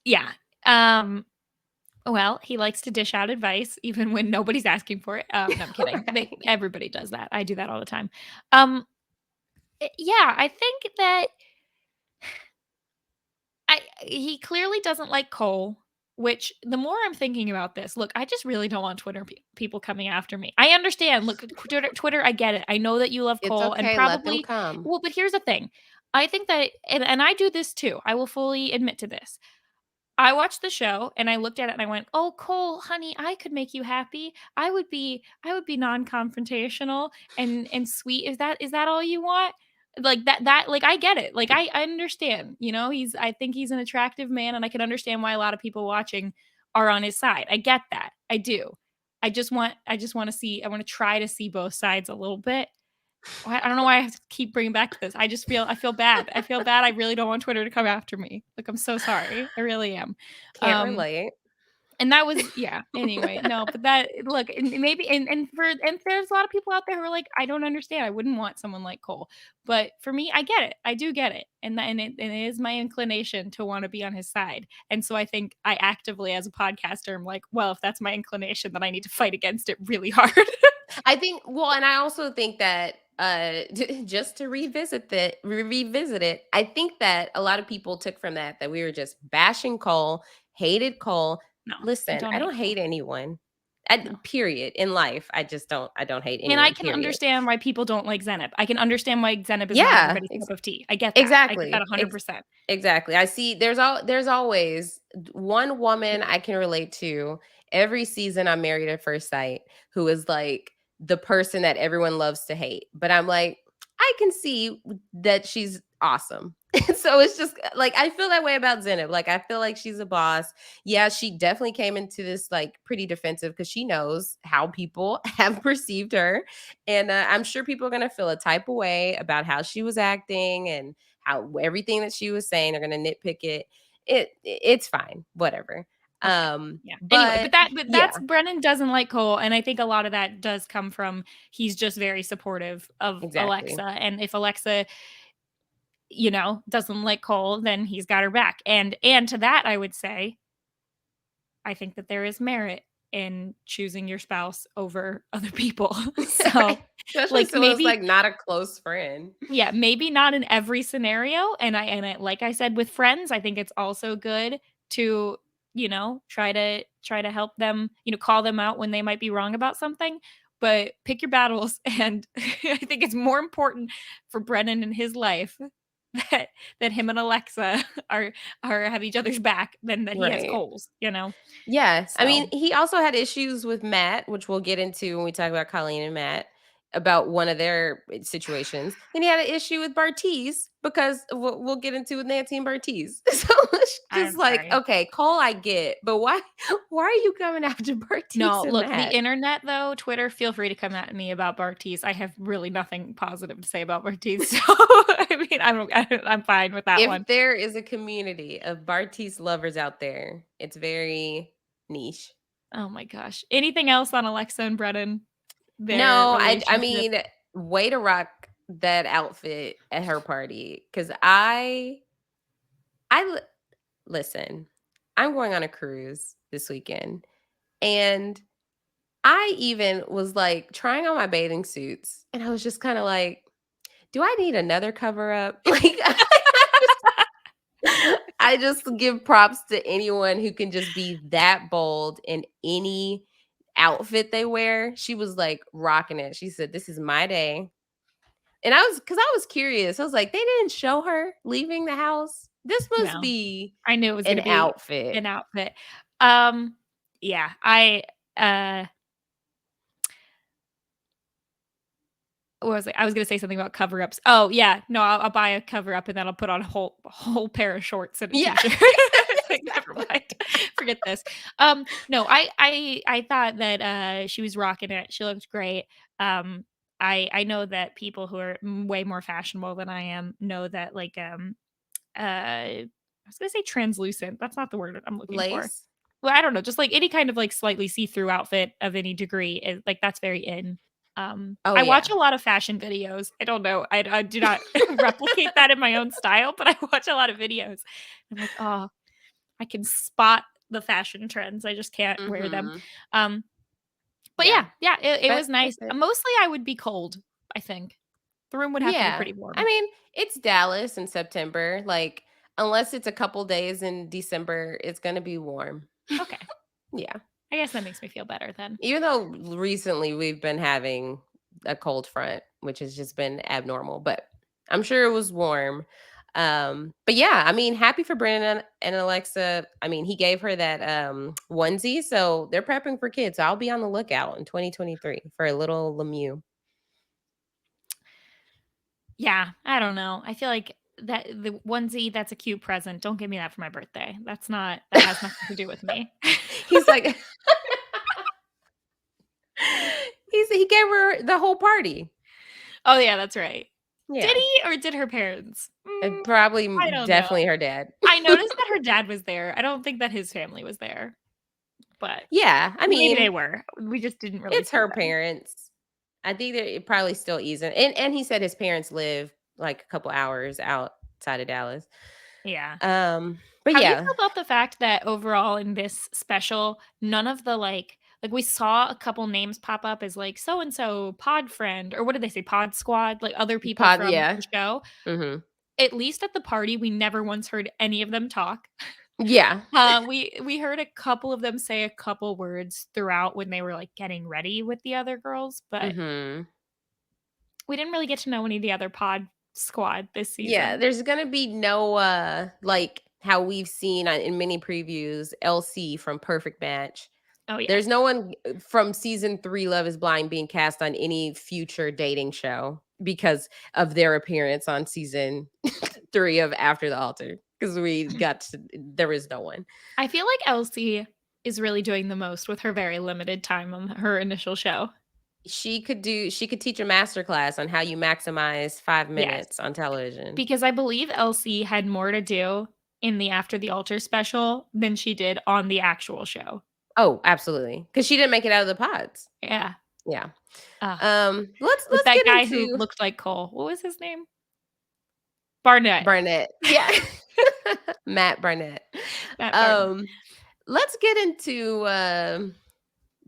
Yeah. Um, well, he likes to dish out advice even when nobody's asking for it. No, I'm kidding. Right. Everybody does that. I do that all the time. Um, yeah, I think that he clearly doesn't like Cole, which the more I'm thinking about this, look, I just really don't want Twitter people coming after me. I understand. Look, Twitter, I get it. I know that you love It's Cole, and okay, let them probably, come. well, but here's the thing. I think that, and I do this too. I will fully admit to this. I watched the show and I looked at it and I went, "Oh, Cole, honey, I could make you happy. I would be non-confrontational and sweet. Is that all you want?" Like that like I get it. Like I understand, I think he's an attractive man, and I can understand why a lot of people watching are on his side. I get that. I do. I just want to see, I want to try to see both sides a little bit. I don't know why I have to keep bringing back to this. I feel bad. I feel bad. I really don't want Twitter to come after me. Like, I'm so sorry. I really am. Can't Um, relate. And that was yeah, anyway, no, but that look, and maybe and there's a lot of people out there who are like, "I don't understand, I wouldn't want someone like Cole." But for me, I get it, I do get it, and it is my inclination to wanna be on his side, and so I think I actively, as a podcaster, am like, "Well, if that's my inclination, then I need to fight against it really hard." I think well, and I also think that just to revisit it, I think that a lot of people took from that we were just bashing Cole, hated Cole. No, I Listen, don't I hate don't Cole, hate anyone. no. Period. In life, I don't hate And I anyone, can period. understand why people don't like Zenith. I can understand why Zenith is not Yeah, everybody's cup of tea. I get that. I get that exactly. 100%. Exactly. I see there's always one woman I can relate to every season on Married at First Sight who is like the person that everyone loves to hate. But I'm like, I can see that she's awesome. So it's just like I feel that way about Zenib. Like I feel like she's a boss. Yeah, she definitely came into this like pretty defensive because she knows how people have perceived her, and I'm sure people are gonna feel a type of way about how she was acting and how everything that she was saying they're gonna nitpick it. It's fine, whatever. Okay. Yeah. Anyway, But but yeah, that's Brennan doesn't like Cole, and I think a lot of that does come from he's just very supportive of exactly. Alexa, and if Alexa, doesn't like Cole, then he's got her back. And to that I would say, I think that there is merit in choosing your spouse over other people. So, Especially like someone's maybe like not a close friend. yeah, maybe not in every scenario, and I like I said with friends, I think it's also good to, try to help them, call them out when they might be wrong about something, but pick your battles, and I think it's more important for Brennan in his life that him and Alexa are have each other's back than that he has Right. Cole's. Yeah. I So, mean, he also had issues with Matt, which we'll get into when we talk about Colleen and Matt about one of their situations. Then he had an issue with Bartiz because we'll get into with Nancy and Bartiz. So it's just I'm like, sorry. okay, Cole, I get, but why are you coming after Bartiz No, and look, the Matt? internet though, Twitter, feel free to come at me about Bartiz. I have really nothing positive to say about Bartiz. So, I mean, I'm fine with that one. If there is a community of Bartiz lovers out there, it's very niche. Oh my gosh. Anything else on Alexa and Brennan, their No, I relationship? mean, way to rock that outfit at her party because I li- listen. I'm going on a cruise this weekend, and I even was like trying on my bathing suits, and I was just kind of like, do I need another cover up? Like, I just give props to anyone who can just be that bold in any outfit they wear. She was like rocking it. She said, "This is my day." And I was curious. I was like, they didn't show her leaving the house. This must No, be I knew it was an gonna be outfit. an outfit. Um, yeah, uh what was it? I was gonna say something about cover-ups. Oh, yeah. No, I'll buy a cover-up and then I'll put on a whole pair of shorts and a Yeah. t-shirt. Like, never Exactly. mind. Forget this. No, I thought that, she was rocking it. She looked great. I know that people who are way more fashionable than I am know that, like, I was gonna say translucent. That's not the word I'm looking for. Lace. Well, I don't know, just, like, any kind of, like, slightly see-through outfit of any degree is like, that's very in. Oh I watch yeah. a lot of fashion videos. I don't know, I do not replicate that in my own style, but I watch a lot of videos. I'm like, "Oh, I can spot the fashion trends, I just can't wear them." Mhm. Um, but Yeah. yeah, it But was nice. that's it. Mostly I would be cold, I think. The room would have to be Yeah. pretty I warm. mean, it's Dallas in September. Like, unless it's a couple days in December, it's gonna be warm. Okay, Yeah. I guess that makes me feel better then. Even though recently we've been having a cold front, which has just been abnormal, but I'm sure it was warm. But yeah, I mean, happy for Brandon and Alexa. I mean, he gave her that onesie, so they're prepping for kids. So I'll be on the lookout in 2023 for a little Lemieux. Yeah, I don't know. I feel like that the onesie, that's a cute present. Don't give me that for my birthday. That has nothing to do with me. He's like, he gave her the whole party. Oh, yeah, that's right. Did Yeah, he or did her parents? probably I don't know. definitely her dad. I noticed that her dad was there. I don't think that his family was there. but Yeah, I maybe they mean, were. We just didn't really it's see her them. parents. I think that it probably still isn't. And he said his parents live like a couple hours outside of Dallas. Yeah. But How do you yeah, feel about the fact that overall in this special, none of the, we saw a couple names pop up as, like, so and so, pod friend, or what did they say, pod squad, like, other people from yeah. the show. Mhm. At least at the party, we never once heard any of them talk. Yeah. We heard a couple of them say a couple words throughout when they were, like, getting ready with the other girls, but Mhm. we didn't really get to know any of the other pod squad this Yeah, season. there's gonna be no like how we've seen in many previews, LC from Perfect Match. Oh, yes. There's no one from season 3 Love is Blind being cast on any future dating show because of their appearance on season 3 of After the Altar. Because there is no one. I feel like Elsie is really doing the most with her very limited time on her initial show. She could teach a master class on how you maximize 5 Yes, minutes on television. because I believe Elsie had more to do in the After the Altar special than she did on the actual show. Oh, absolutely. Because she didn't make it out of the pods. Yeah. Yeah. Uh, with Let's that get guy who into looked like Cole. What was his name? Barnett. Barnett. Yeah. Matt Barnett. Matt Barnett. Um, let's get into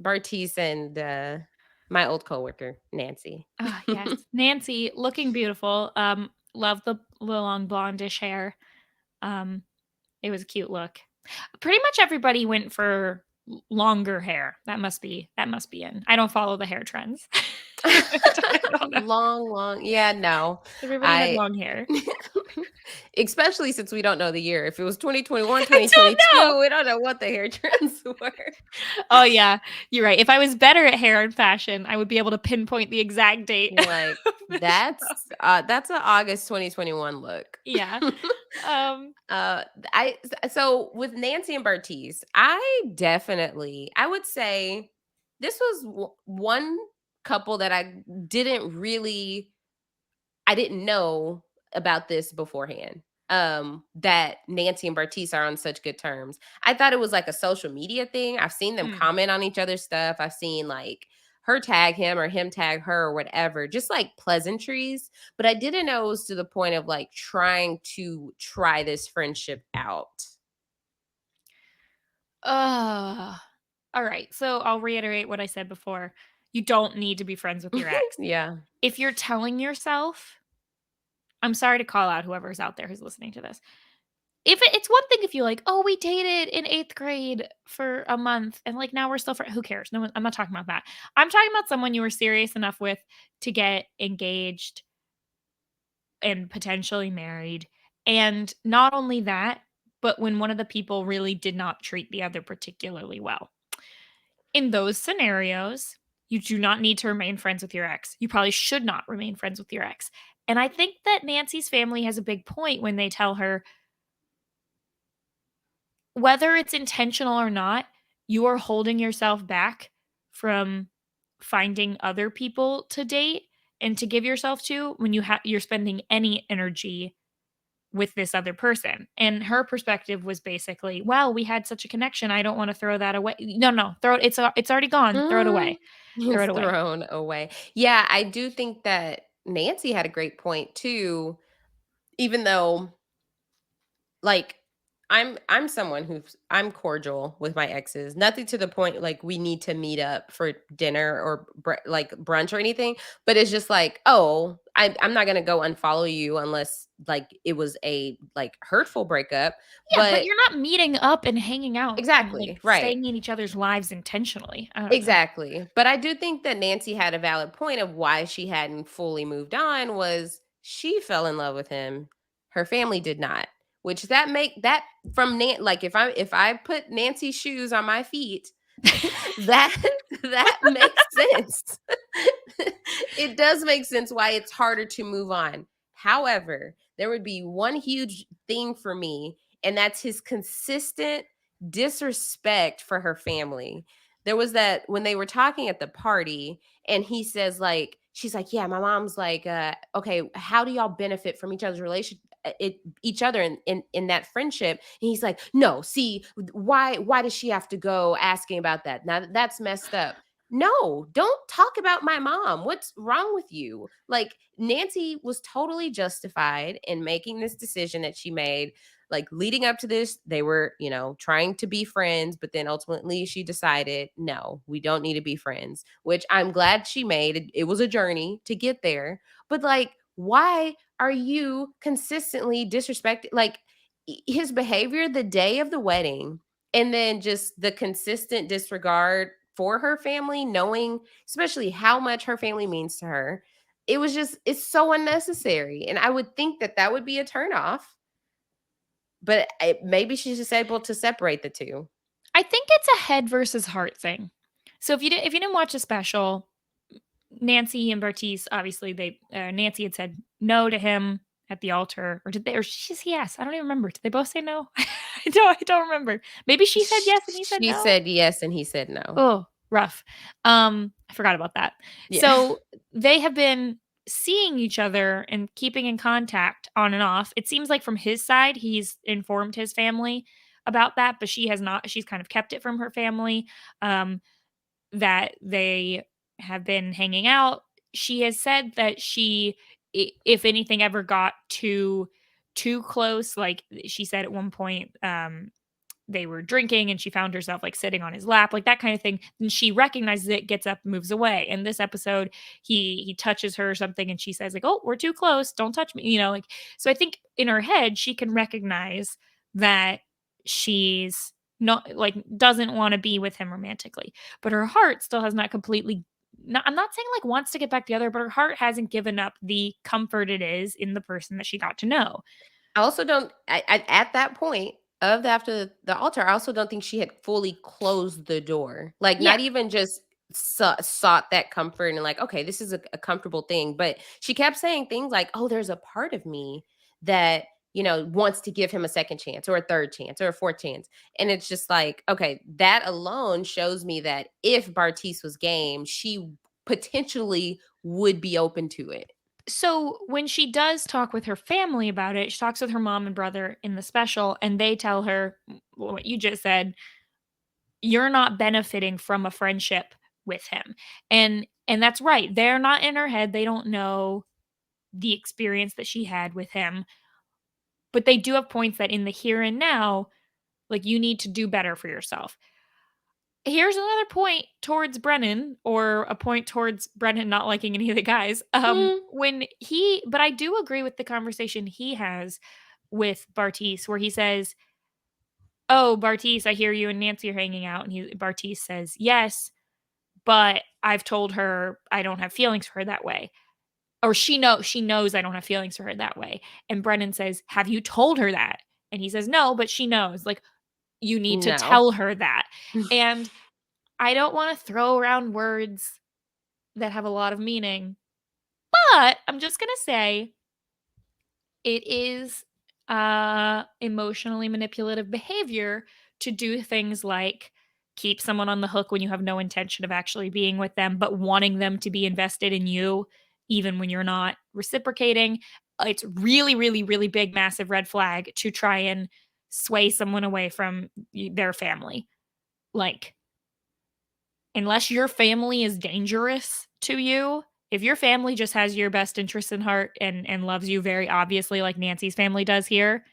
Bartice and my old coworker, Nancy. Ah, yes. Nancy looking beautiful. Love the long blondish hair. Um, it was a cute look. Pretty much everybody went for longer hair. That must be in. I don't follow the hair trends. I don't know. Long. Yeah, no. Everybody had I long hair. especially since we don't know the year. If it was 2021, I don't know. 2022, we don't know what the hair trends were. Oh, yeah, you're right. If I was better at hair and fashion, I would be able to pinpoint the exact date Like of this show. that's an August 2021 look. Yeah. Um, uh so with Nancy and Bartiz, I would say this was one couple that I didn't know about this beforehand. That Nancy and Bartiz are on such good terms. I thought it was like a social media thing. I've seen them mm. comment on each other's stuff. I've seen like her tag him or him tag her or whatever, just like pleasantries. But I didn't know it was to the point of like trying to try this friendship out. Ugh. Alright, so I'll reiterate what I said before. You don't need to be friends with your ex. Yeah. If you're telling yourself, I'm sorry to call out whoever's out there who's listening to this. It's one thing if you're like, "Oh, we dated in 8th grade for a month and, like, now we're still who cares? No one I'm not talking about that. I'm talking about someone you were serious enough with to get engaged and potentially married, and not only that, but when one of the people really did not treat the other particularly well. In those scenarios, you do not need to remain friends with your ex. You probably should not remain friends with your ex. And I think that Nancy's family has a big point when they tell her, whether it's intentional or not, you are holding yourself back from finding other people to date and to give yourself to when you're spending any energy with this other person. And her perspective was basically, "Well, we had such a connection. I don't want to throw that away." No, no, throw it. It's already gone. Throw it Mm, away. Throw it's it away. thrown away. Yeah, I do think that Nancy had a great point too, even though like I'm someone I'm cordial with my exes. Nothing to the point like we need to meet up for dinner or like brunch or anything, but it's just like, "Oh, I'm not going to go unfollow you unless like it was a like hurtful breakup." Yeah, but But you're not meeting up and hanging out and like exactly, right. staying in each other's lives intentionally. I don't know. Exactly. But I do think that Nancy had a valid point of why she hadn't fully moved on was she fell in love with him. Her family did not. Which that make that from like if I put Nancy's shoes on my feet, that that makes sense. It does make sense why it's harder to move on. However, there would be one huge thing for me, and that's his consistent disrespect for her family. There was that when they were talking at the party, and she's like, yeah, my mom's like, okay, how do y'all benefit from each other's relationship? each other in that friendship. And he's like, no, see, why does she have to go asking about that? Now that's messed up. No, don't talk about my mom. What's wrong with you? Like, Nancy was totally justified in making this decision that she made. Like, leading up to this, they were, trying to be friends, but then ultimately she decided, no, we don't need to be friends, which I'm glad she made. It was a journey to get there. But like, why are you consistently disrespecting, like, his behavior the day of the wedding, and then just the consistent disregard for her family, knowing especially how much her family means to her. It's so unnecessary. And I would think that that would be a turnoff, but maybe she's just able to separate the two. I think it's a head versus heart thing. So if you didn't watch the special, Nancy and Bartise, obviously Nancy had said no to him at the altar, or did they? Or she said yes. I don't even remember. Did they both say no? I don't remember. Maybe she said yes and he said She no. said yes and he said no. Oh, rough. I forgot about that. Yeah. So they have been seeing each other and keeping in contact on and off. It seems like from his side, he's informed his family about that, but she has not. She's kind of kept it from her family. Um, that they have been hanging out. She has said that if anything ever got too close, like she said at one point, they were drinking and she found herself like sitting on his lap, like that kind of thing. And she recognizes it, gets up, moves away. In this episode, he touches her or something, and she says like, "Oh, we're too close. Don't touch me." Like so. I think in her head she can recognize that she's not like doesn't want to be with him romantically, but her heart still has not completely. Not, I'm not saying like wants to get back together, but her heart hasn't given up the comfort it is in the person that she got to know. I also don't at that point of after the altar, I also don't think she had fully closed the door. Like, Yeah. not even just sought that comfort and like, okay, this is a comfortable thing, but she kept saying things like, "Oh, there's a part of me that, wants to give him a second chance or a third chance or a fourth chance." And it's just like, okay, that alone shows me that if Bartise was game, she potentially would be open to it. So when she does talk with her family about it, she talks with her mom and brother in the special, and they tell her what you just said, you're not benefiting from a friendship with him. And that's right. They're not in her head. They don't know the experience that she had with him, but they do have points that in the here and now, like you need to do better for yourself. Here's another point towards Brennan, or a point towards Brennan not liking any of the guys. Hmm. But I do agree with the conversation he has with Bartise, where he says, "Oh, Bartise, I hear you and Nancy are hanging out." And Bartise says, "Yes, but I've told her I don't have feelings for her that way." Or she knows I don't have feelings for her that way. And Brennan says, "Have you told her that?" And he says, "No, but she knows." Like, you need to No. tell her that. And I don't want to throw around words that have a lot of meaning, but I'm just going to say it is emotionally manipulative behavior to do things like keep someone on the hook when you have no intention of actually being with them, but wanting them to be invested in you, even when you're not reciprocating. It's really, really, really big, massive red flag to try and sway someone away from their family. Like, unless your family is dangerous to you, if your family just has your best interests in heart and loves you very obviously like Nancy's family does here,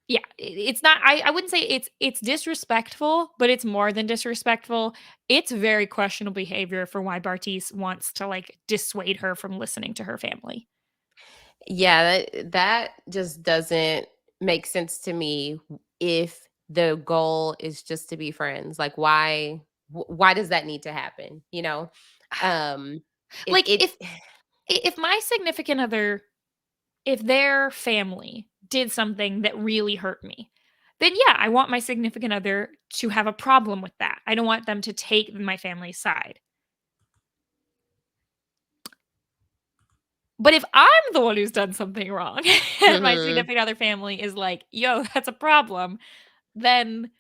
yeah, it's not I wouldn't say it's disrespectful, but it's more than disrespectful. It's very questionable behavior for why Bartise wants to like dissuade her from listening to her family. Yeah, that just doesn't make sense to me if the goal is just to be friends. Like, why does that need to happen, you know? Um it Like it if my significant other, if their family did something that really hurt me, then yeah, I want my significant other to have a problem with that. I don't want them to take my family's side. But if I'm the one who's done something wrong and my Mhm. significant other family is like, "Yo, that's a problem," then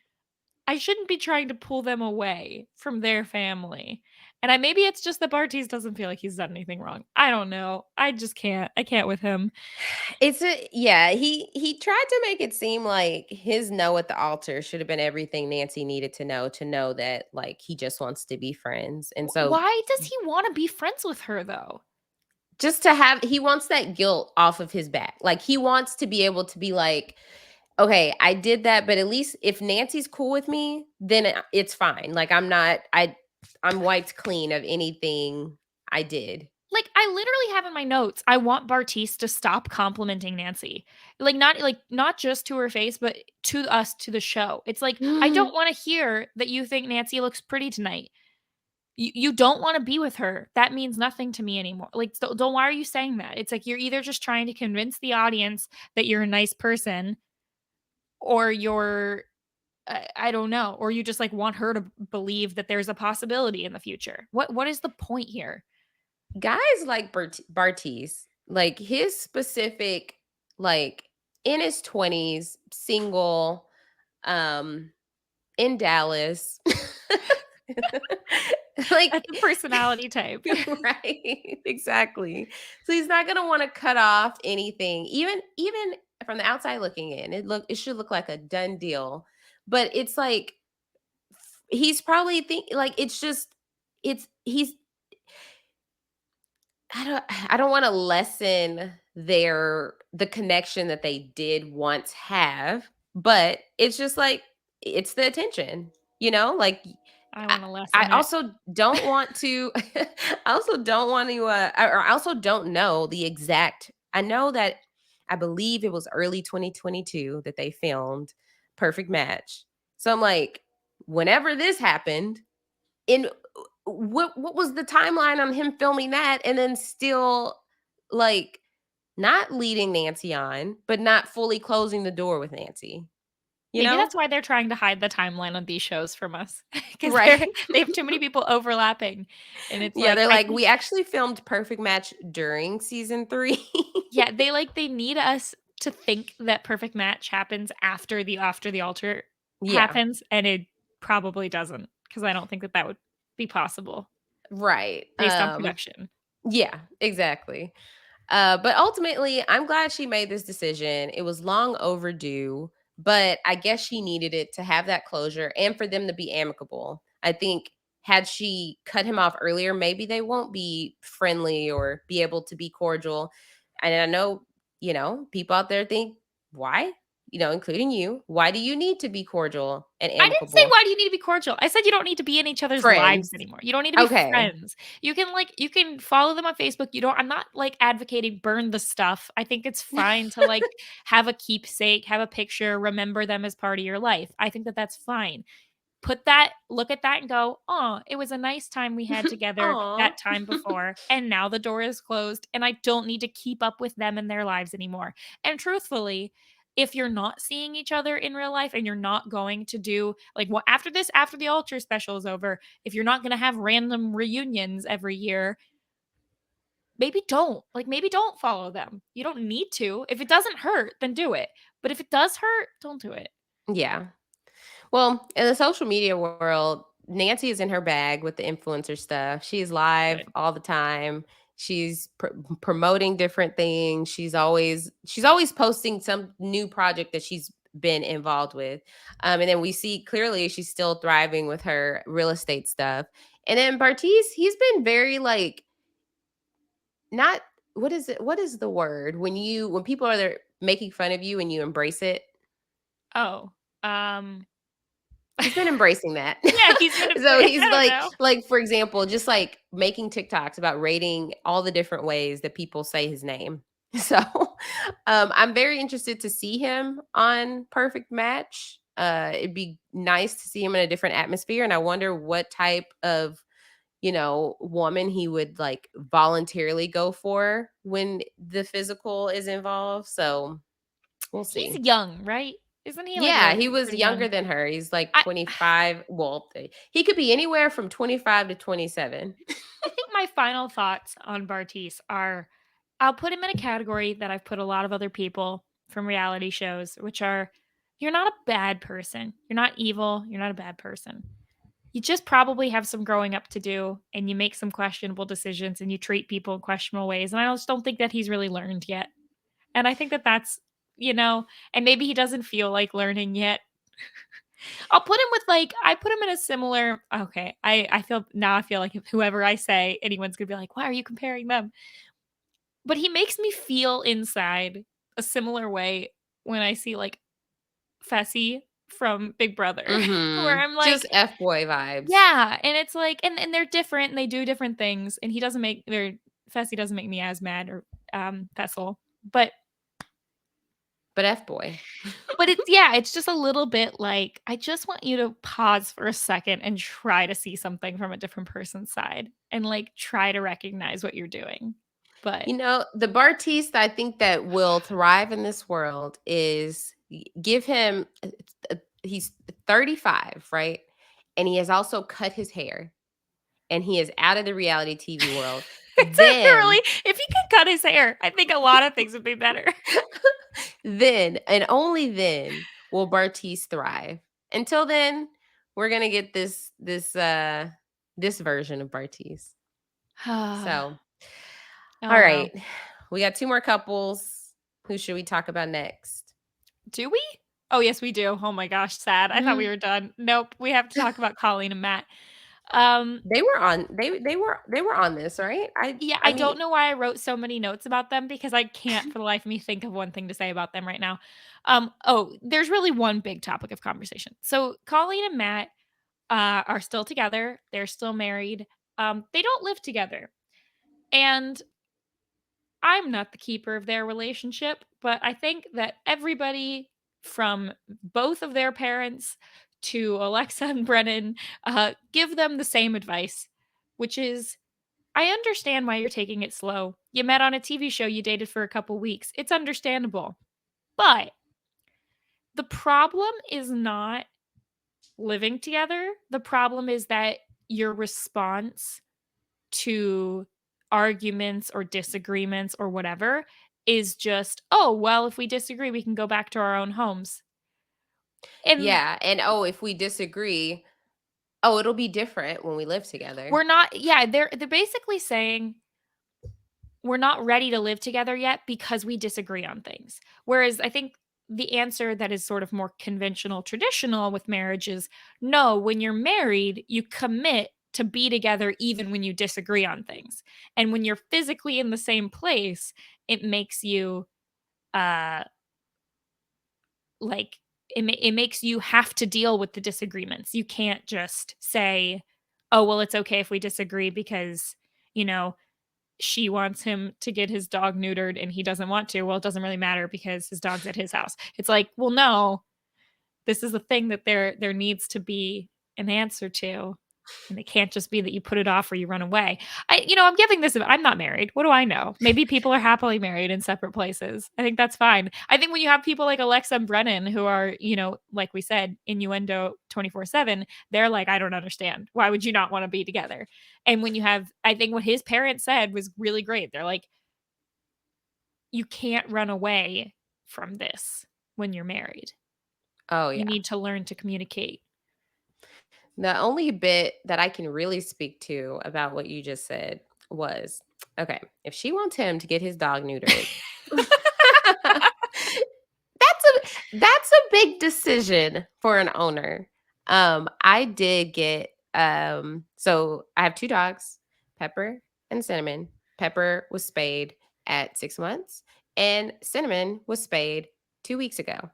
I shouldn't be trying to pull them away from their family. And maybe it's just that Bartise doesn't feel like he's done anything wrong. I don't know. I just can't. I can't with him. Yeah, he tried to make it seem like his no at the altar should have been everything Nancy needed to know that, like, he just wants to be friends. And so Why does he want to be friends with her though? just to have he wants that guilt off of his back. Like, he wants to be able to be like, "Okay, I did that, but at least if Nancy's cool with me, then it's fine. Like, I'm wiped clean of anything I did." Like, I literally have in my notes, I want Bartise to stop complimenting Nancy. Not just to her face, but to us, to the show. It's like, I don't wanna hear that you think Nancy looks pretty tonight. You don't wanna be with her. That means nothing to me anymore. Like, so don't why are you saying that? It's like you're either just trying to convince the audience that you're a nice person, or you're I don't know, or you just, like, want her to believe that there's a possibility in the future. What is the point here? Guys like Bartiz, like his specific, like in his 20s, single, um, in Dallas. Like That's a personality type. right, exactly. So he's not gonna want to cut off anything, even from the outside looking in. It should look like a done deal. But it's like he's probably think like it's just it's he's I don't want to lessen the connection that they did once have, but it's just like it's the attention, like I I, wanna I lessen it. also don't want to I also don't want to or I also don't know the exact I know that I believe it was early 2022 that they filmed Perfect Match. So I'm like, whenever this happened, in what was the timeline on him filming that and then still, like, not leading Nancy on, but not fully closing the door with Nancy, you Maybe know? that's why they're trying to hide the timeline on these shows from us, because Right. they have too many people overlapping, and it's Yeah, like, they're I like, think "We actually filmed Perfect Match during season 3." yeah, they need us to think that Perfect Match happens after the altar Yeah, happens, and it probably doesn't, because I don't think that that would be possible right, based on production. yeah, exactly. But ultimately, I'm glad she made this decision. It was long overdue, but I guess she needed it to have that closure and for them to be amicable. I think had she cut him off earlier, maybe they won't be friendly or be able to be cordial. And I know, people out there think, why? Including you, why do you need to be cordial and I didn't say, amicable? "Why do you need to be cordial?" I said, "You don't need to be in each other's lives Friends. anymore. You don't need to be Okay. friends. You can follow them on Facebook. You don't I'm not, like, advocating burn the stuff. I think it's fine to, like, have a keepsake, have a picture, remember them as part of your life. I think that that's fine. Look at that and go, "Oh, it was a nice time we had together Aw. that time before, and now the door is closed, and I don't need to keep up with them and their lives anymore." And truthfully, if you're not seeing each other in real life and you're not going to do like what after the Ultra special is over, if you're not gonna have random reunions every year, maybe don't follow them. You don't need to. If it doesn't hurt, then do it. But if it does hurt, don't do it. Yeah. Well, in the social media world, Nancy is in her bag with the influencer stuff. She's live Good. all the time. She's promoting different things. She's always posting some new project that she's been involved with. And then we see clearly she's still thriving with her real estate stuff. And then Bartiz, he's been very like not what is it? What is the word when people are there making fun of you and you embrace it? Oh, um He's been embracing that. yeah, he's been a So he's I don't know. like, for example, just, like, making TikToks about rating all the different ways that people say his name. So, I'm very interested to see him on Perfect Match. It'd be nice to see him in a different atmosphere, and I wonder what type of, woman he would, like, voluntarily go for when the physical is involved, so we'll He's see. young, right? Isn't he, like, Yeah, really he was pretty younger young? than her. He's like I 25. Well, he could be anywhere from 25 to 27. I think my final thoughts on Bartise are I'll put him in a category that I've put a lot of other people from reality shows, which are you're not a bad person. You're not evil. You're not a bad person. You just probably have some growing up to do, and you make some questionable decisions, and you treat people in questionable ways, and I just don't think that he's really learned yet. And I think that that's, you know, and maybe he doesn't feel like learning yet. I'll put him with like I put him in a similar okay. I feel like if whoever I say, anyone's gonna be like, why are you comparing them? But he makes me feel inside a similar way when I see like Fessy from Big Brother, where I'm Just like, F-boy vibes. yeah, and it's like and they're different and they do different things, and he doesn't make their Fessy doesn't make me as mad or Fessel, but But F-boy. it's yeah, it's just a little bit like, I just want you to pause for a second and try to see something from a different person's side and, like, try to recognize what you're doing. But You know, the Bartiste I think that will thrive in this world is give him he's 35, right? And he has also cut his hair and he is out of the reality TV world. it's a Then really if he could cut his hair, I think a lot of things would be better. then and only then will Bartise thrive. Until then, we're gonna get this version of Bartise. So, all Oh, well. right, we got two more couples. Who should we talk about next? Do we? Oh, yes, we do. Oh my gosh, sad. I thought we Mm, were done. Nope, we have to talk about Colleen and Matt. Um, They were on. They were on this, right? I yeah, I I mean, don't know why I wrote so many notes about them because I can't for the life of me think of one thing to say about them right now. Oh, there's really one big topic of conversation. So Colleen and Matt are still together. They're still married. They don't live together. And I'm not the keeper of their relationship, but I think that everybody from both of their parents to Alexa and Brennan give them the same advice, which is I understand why you're taking it slow. You met on a TV show, you dated for a couple weeks. It's understandable. But the problem is not living together. The problem is that your response to arguments or disagreements or whatever is just, "Oh, well, if we disagree, we can go back to our own homes." And yeah. And oh, if we disagree, oh, it'll be different when we live together. we're not yeah, they're basically saying we're not ready to live together yet because we disagree on things. Whereas I think the answer that is sort of more conventional, traditional with marriage is no, when you're married, you commit to be together even when you disagree on things. And when you're physically in the same place, it makes you uh like it makes you have to deal with the disagreements. You can't just say, "Oh, well, it's okay if we disagree because, you know, she wants him to get his dog neutered and he doesn't want to. Well, it doesn't really matter because his dog's at his house." It's like, well, no, this is a thing that there needs to be an answer to. And it can't just be that you put it off or you run away. I'm giving this, I'm not married. What do I know? Maybe people are happily married in separate places. I think that's fine. I think when you have people like Alexa and Brennan who are, like we said, innuendo 24/7, they're like, I don't understand. Why would you not want to be together? And when you have, I think what his parents said was really great. They're like, you can't run away from this when you're married. Oh You yeah. need to learn to communicate. The only bit that I can really speak to about what you just said was okay, if she wants him to get his dog neutered, that's a big decision for an owner. I did get so I have two dogs, Pepper and Cinnamon. Pepper was spayed at 6 months, and Cinnamon was spayed 2 weeks ago.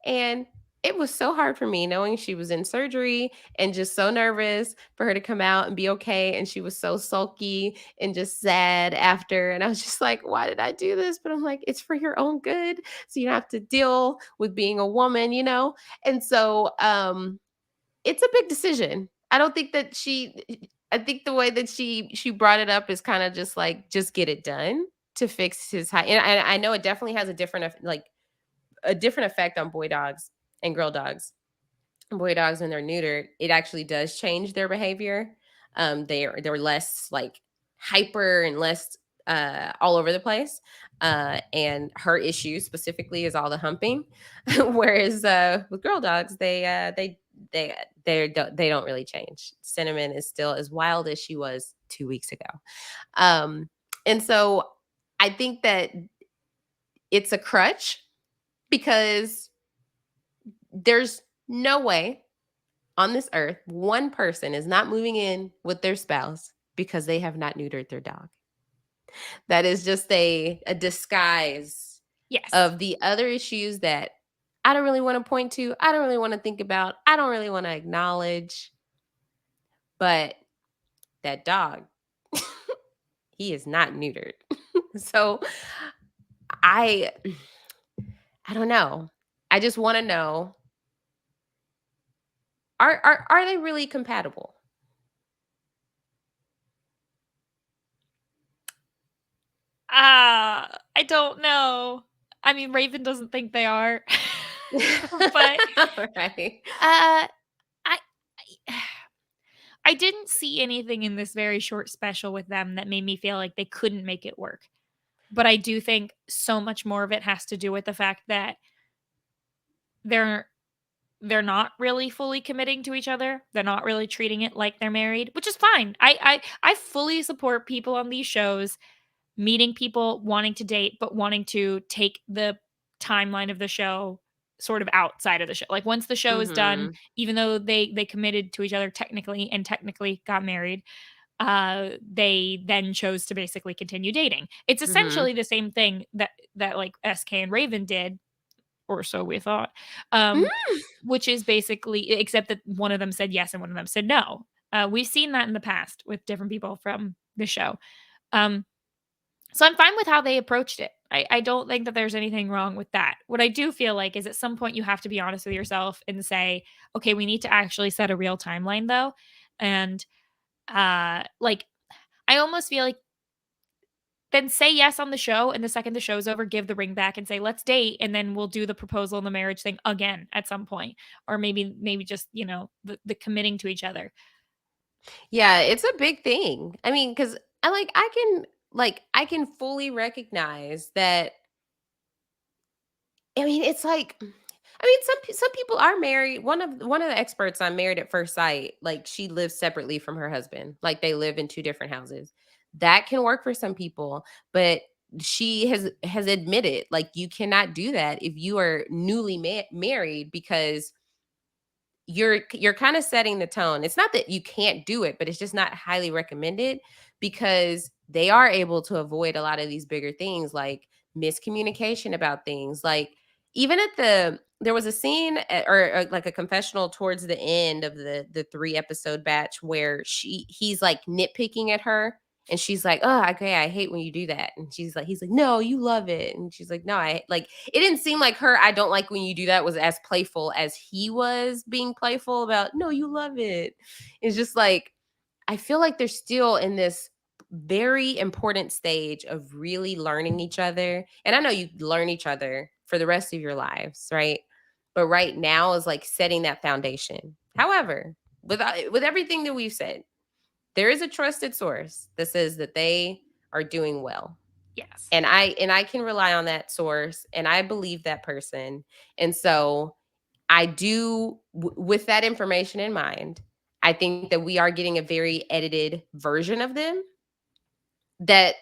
And it was so hard for me knowing she was in surgery and just so nervous for her to come out and be okay. And she was so sulky and just sad after. And I was just like, why did I do this? But I'm like, it's for your own good. So you don't have to deal with being a woman, you know? And so it's a big decision. I don't think that I think the way that she brought it up is kind of just like, just get it done to fix his height. And I know it definitely has a different effect on boy dogs and girl dogs. Boy dogs, when they're neutered, it actually does change their behavior. They're less like hyper and less all over the place. And her issue specifically is all the humping, whereas with girl dogs, they don't really change. Cinnamon is still as wild as she was 2 weeks ago. Um, and so I think that it's a crutch because there's no way on this earth one person is not moving in with their spouse because they have not neutered their dog. That is just a disguise Yes. of the other issues that I don't really want to point to. I don't really want to think about. I don't really want to acknowledge. But that dog, he is not neutered. So I I don't know. I just want to know, are they really compatible? I don't know. I mean, Raven doesn't think they are. But, Right. uh, I I didn't see anything in this very short special with them that made me feel like they couldn't make it work. But I do think so much more of it has to do with the fact that they're they're not really fully committing to each other. They're not really treating it like they're married, which is fine. I fully support people on these shows meeting people, wanting to date, but wanting to take the timeline of the show sort of outside of the show. Like once the show is done, Mhm. even though they committed to each other technically and technically got married, they then chose to basically continue dating. It's Mhm. essentially the same thing that like SK and Raven did, or so we thought. Um, Mhm. which is basically except that one of them said yes and one of them said no. We've seen that in the past with different people from the show. Um, so I'm fine with how they approached it. I don't think that there's anything wrong with that. What I do feel like is at some point you have to be honest with yourself and say, okay, we need to actually set a real timeline though. And like I almost feel like then say yes on the show and the second the show's over, give the ring back and say, let's date, and then we'll do the proposal and the marriage thing again at some point. Or maybe just, the committing to each other. Yeah, it's a big thing. I mean, because I can fully recognize that. I mean, it's like, I mean, some people are married. One of the experts on Married at First Sight, like she lives separately from her husband. Like they live in two different houses. That can work for some people, but she has admitted like you cannot do that if you are newly married because you're kind of setting the tone. It's not that you can't do it, but it's just not highly recommended because they are able to avoid a lot of these bigger things like miscommunication about things. Like even at there was a scene or like a confessional towards the end of the 3 episode batch where he's like nitpicking at her and she's like, "Oh, okay, I hate when you do that." And he's like, "No, you love it." And she's like, "No, I like." It didn't seem like her "I don't like when you do that" was as playful as he was being playful about, "No, you love it." It's just like I feel like they're still in this very important stage of really learning each other. And I know you learn each other for the rest of your lives, right? But right now is like setting that foundation. However, with everything that we've said, there is a trusted source that says that they are doing well. Yes. And I can rely on that source and I believe that person. And so I do with that information in mind, I think that we are getting a very edited version of them that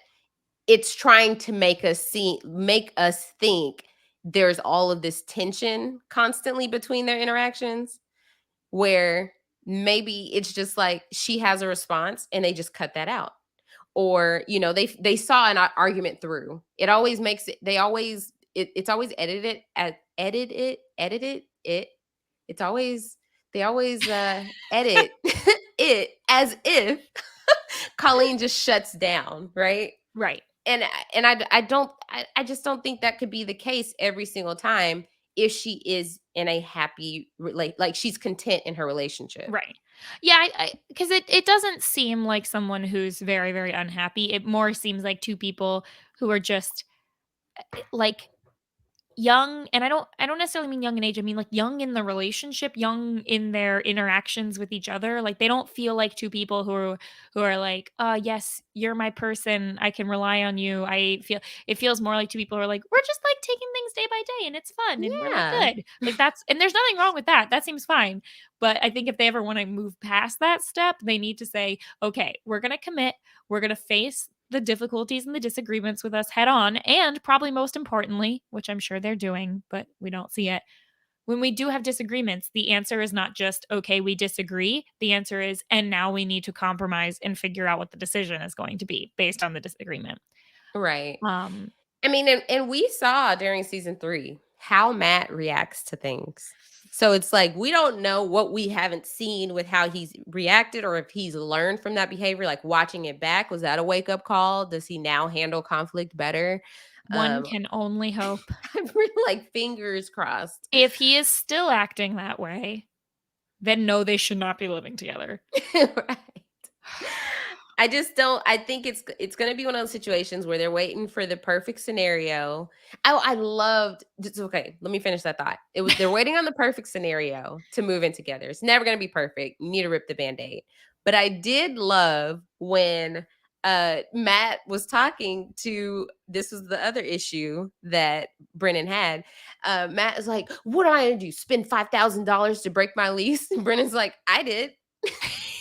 it's trying to make us think there's all of this tension constantly between their interactions where maybe it's just like she has a response and they just cut that out, or they saw an argument through. It always makes it they always it's always edited it it's always they always edit it as if Colleen just shuts down, right? Right. And I just don't think that could be the case every single time if she is in a happy like she's content in her relationship. Right. Yeah, I because it doesn't seem like someone who's very, very unhappy. It more seems like two people who are just, like, young, and I don't necessarily mean young in age, I mean, like, young in the relationship, young in their interactions with each other. Like, they don't feel like two people who are like, yes, you're my person, I can rely on you." I feel it feels more like two people who are like, "We're just, like, taking things things day by day and it's fun and we're like Yeah. good. Like and there's nothing wrong with that. That seems fine. But I think if they ever want to move past that step, they need to say, okay, we're going to commit. We're going to face the difficulties and the disagreements with us head on. And probably most importantly, which I'm sure they're doing, but we don't see it, when we do have disagreements, the answer is not just, okay, we disagree. The answer is, and now we need to compromise and figure out what the decision is going to be based on the disagreement. Right. Um, I mean, and we saw during season 3 how Matt reacts to things. So it's like we don't know what we haven't seen with how he's reacted or if he's learned from that behavior, like watching it back. Was that a wake up call? Does he now handle conflict better? one Um, can only hope. I'm really like fingers crossed. If he is still acting that way, then no, they should not be living together. Right. I just don't I think it's gonna be one of those situations where they're waiting for the perfect scenario. I loved it's okay, let me finish that thought. It was they're waiting on the perfect scenario to move in together. It's never gonna be perfect. You need to rip the band-aid. But I did love when Matt was talking to this was the other issue that Brennan had. Matt is like, what am I gonna do? Spend $5,000 to break my lease? And Brennan's like, I did.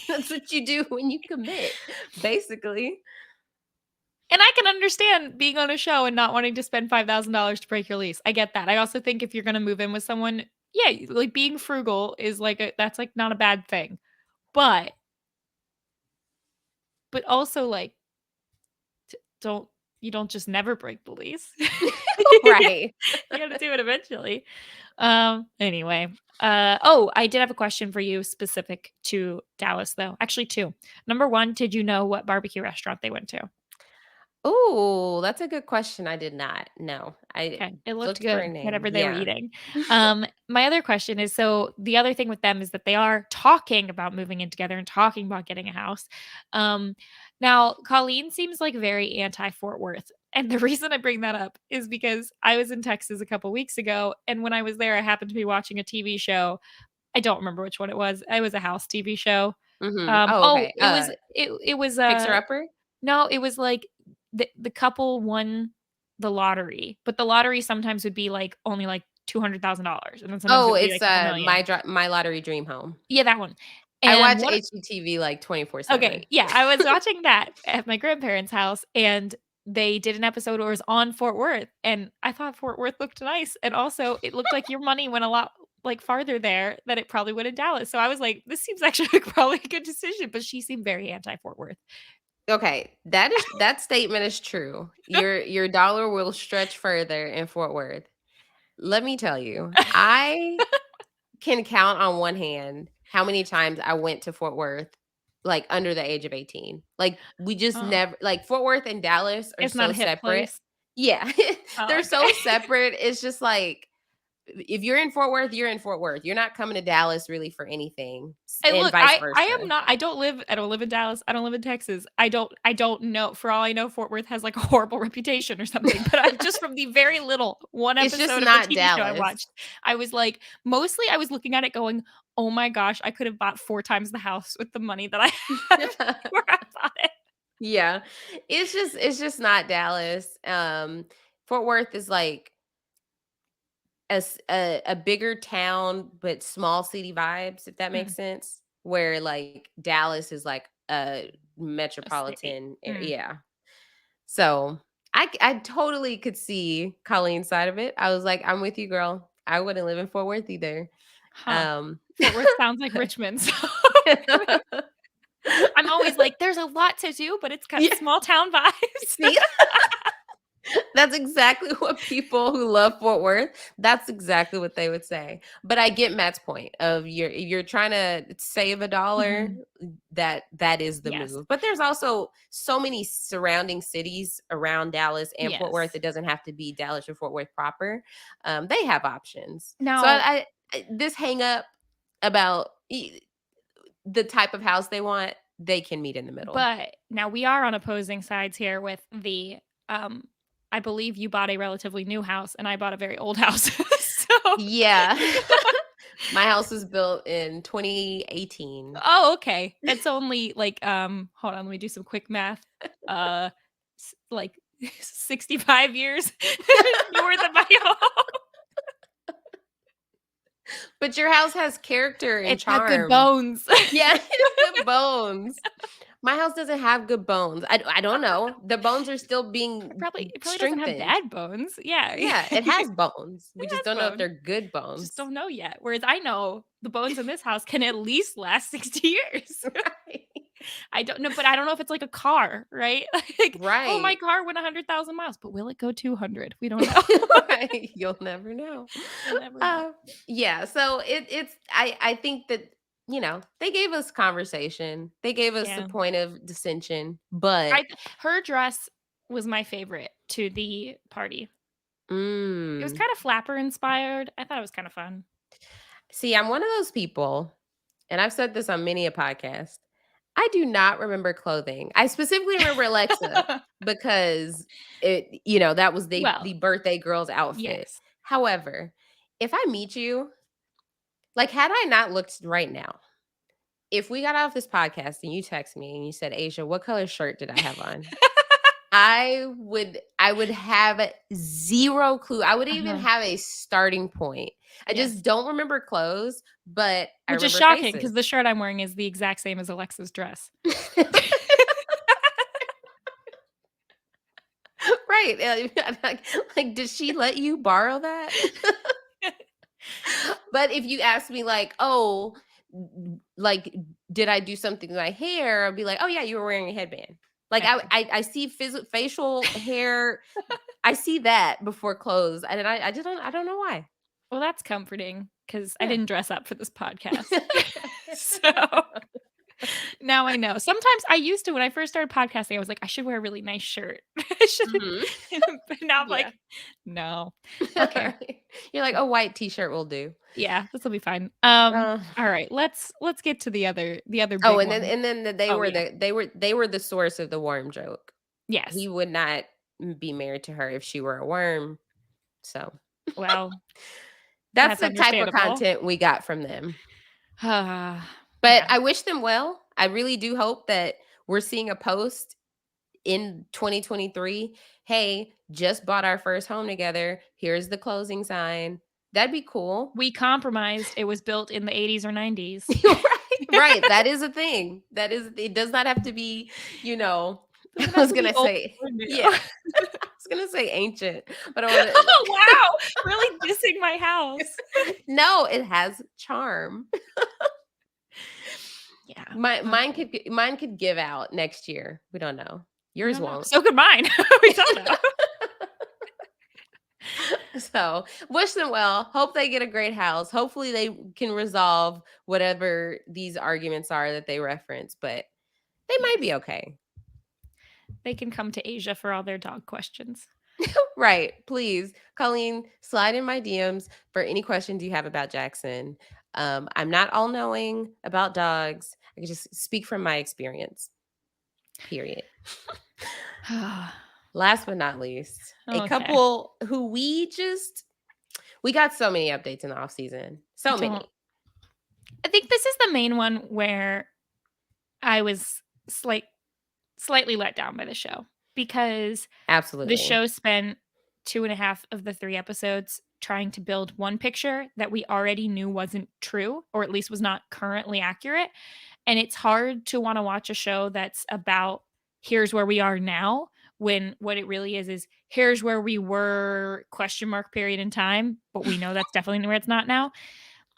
That's what you do when you commit, basically. And I can understand being on a show and not wanting to spend $5,000 to break your lease. I get that. I also think if you're going to move in with someone, yeah, like being frugal is that's like not a bad thing. But also like don't you don't just never break the lease. Right. You got to do it eventually. Anyway, I did have a question for you specific to Dallas though. Actually two. Number 1, did you know what barbecue restaurant they went to? Oh, that's a good question. I did not. No. I Okay, it looked looked for a good, name. whatever they were Yeah. eating. My other question is, so the other thing with them is that they are talking about moving in together and talking about getting a house. Um, Now Colleen seems like very anti Fort Worth. And the reason I bring that up is because I was in Texas a couple weeks ago, and when I was there, I happened to be watching a TV show. I don't remember which one it was. It was a house TV show. Mhm. Oh, Oh, okay. it was Fixer Upper? no, it was like the couple won the lottery, but the lottery sometimes would be, like, only, like, $200,000, and then sometimes it Oh, would be, it's like, a couple million. My Lottery Dream Home. Yeah, that one. I And watch one HGTV like 24/7. Okay, yeah, I was watching that at my grandparents' house, and they did an episode where it was on Fort Worth, and I thought Fort Worth looked nice, and also it looked like your money went a lot, like, farther there than it probably would in Dallas, so I was like, "This seems actually like probably a good decision," but she seemed very anti-Fort Worth. Okay, that statement is true. Your dollar will stretch further in Fort Worth. Let me tell you, I can count on one hand how many times I went to Fort Worth, like, under the age of 18. Like, we just Oh, never like, Fort Worth and Dallas are it's not so a hip separate. place? Yeah. Oh, They're okay. so separate. It's just like, if you're in Fort Worth, you're in Fort Worth. You're not coming to Dallas really for anything, And and look, vice I am versa. not I don't live in Dallas, I don't live in Texas. I don't know, for all I know, Fort Worth has, like, a horrible reputation or something, but I'm just from the very little one It's just episode of the not TV show I Dallas. watched, I was like mostly I was looking at it going, "Oh my gosh, I could have bought 4 times the house with the money that I have where I bought it." Yeah. It's just not Dallas. Fort Worth is like a bigger town, but small city vibes, if that Mm, makes sense. Where like Dallas is like a a city. metropolitan area. Mm, Yeah. So I totally could see Colleen's side of it. I was like, I'm with you, girl. I wouldn't live in Fort Worth either. huh. Um Fort Worth sounds like Richmond, so I'm always like, "There's a lot to do, but it's got Yeah. small town vibes." See, that's exactly what people who love Fort Worth, that's exactly what they would say. But I get Matt's point of you're trying to save a dollar, Mhm. that is the Yes. move. But there's also so many surrounding cities around Dallas and Fort Worth. Yes. It doesn't have to be Dallas or Fort Worth proper. They have options. So Now this hang up about the type of house they want, they can meet in the middle. But now we are on opposing sides here with um I believe you bought a relatively new house and I bought a very old house. So Yeah. My house was built in 2018. oh, okay. It's only like hold on, let me do some quick math. Like 65 years newer than my home. But your house has character and It's got good charm. bones. Yeah, it has good bones. My house doesn't have good bones. I don't know. The bones are still being It probably doesn't have strengthened. bad bones. Yeah. Yeah, it has bones. We It just has don't know if bones. they're good Just bones. don't know yet. Whereas I know the bones in this house can at least last 60 years. Right. I don't know, but I don't know if it's like a car, right? Like, oh, my Right. car went 100,000 miles, but will it go 200? We don't know. Right. You'll never know. We'll never know. Uh, yeah, so it's I think that, they gave us conversation. They gave us a Yeah. point of dissension, but Her dress was my favorite to the party. It was mm, kind of flapper inspired. I thought it was kind of fun. see, I'm one of those people, and I've said this on many a podcast. I do not remember clothing. I specifically remember Alexa because that was the Well, birthday girl's outfit. yes. However, if I meet you, like had I not looked right now, if we got off this podcast and you text me and you said, "Asia, what color shirt did I have on?" I would have zero clue. I would even Uh-huh. have a starting point. I Yes. just don't remember clothes, but I Which is remember shocking because faces. the shirt I'm wearing is the exact same as Alexa's dress. Right. Like, did she let you borrow that? But if you ask me like, "Oh, like, did I do something to my hair?" I'll be like, "Oh yeah, you were wearing a headband." Like Okay. I see facial hair. I see that before clothes, and I don't know why. Well, that's comforting because I Yeah. didn't dress up for this podcast. So now I know. Sometimes I used to when I first started podcasting, I was like, I should wear a really nice shirt. I should Mhm. but now I'm Yeah. like, no. Okay. You're like, "A white t-shirt will do." Yeah, this will be fine. Uh, All right, let's get to the other oh, big and then one. and then they Oh were yeah. the source of the worm joke. He Yes. would not be married to her if she were a worm. So, Well, that's that's the type of understandable. content we got from them. Ah, But yeah. I wish them well. I really do hope that we're seeing a post in 2023. Hey, just bought our first home together. Here's the closing sign. That'd be cool. We compromised. It was built in the 80s or 90s. Right, right. That is a thing. It does not have to be, I Doesn't have was to be gonna old say, or new. yeah, I was gonna say ancient, but I want Oh, to. wow! Really dissing my house. No, it has charm. Yeah. Mine could give out next year. We don't know. I Yours don't know. won't. So could mine. We don't know. So wish them well. Hope they get a great house. Hopefully they can resolve whatever these arguments are that they reference, but they might Yes. be okay. They can come to Asia for all their dog questions. Right. Please, Colleen, slide in my DMs for any questions you have about Jackson. I'm not all knowing about dogs. I can just speak from my experience. Period. Last but not least, a Okay. couple who we got so many updates in the off season. I So don't many. I think this is the main one where I was slightly let down by the show because the Absolutely. show spent 2.5 of the 3 episodes trying to build one picture that we already knew wasn't true, or at least was not currently accurate, and it's hard to wanna watch a show that's about, "Here's where we are now," when what it really is, "Here's where we were, question mark period in time, but we know that's definitely where it's not now."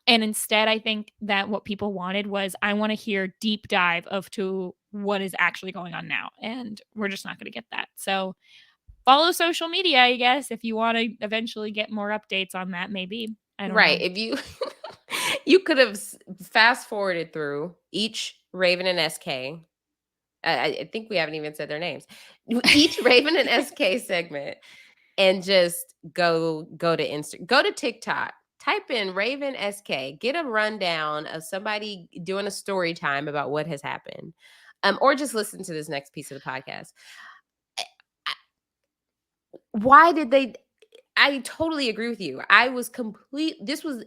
And instead, I think that what people wanted was, I wanna hear deep dive of to what is actually going on now, and we're just not gonna get that. So, follow social media, I guess, if you wanna eventually get more updates on that, maybe. I don't Right. know. If you you could have fast forwarded through each Raven and SK. I think we haven't even said their names. Each Raven and SK segment, and just go to go to TikTok. Type in Raven SK. Get a rundown of somebody doing a story time about what has happened. Or just listen to this next piece of the podcast. I- Why did they I totally agree with you. This was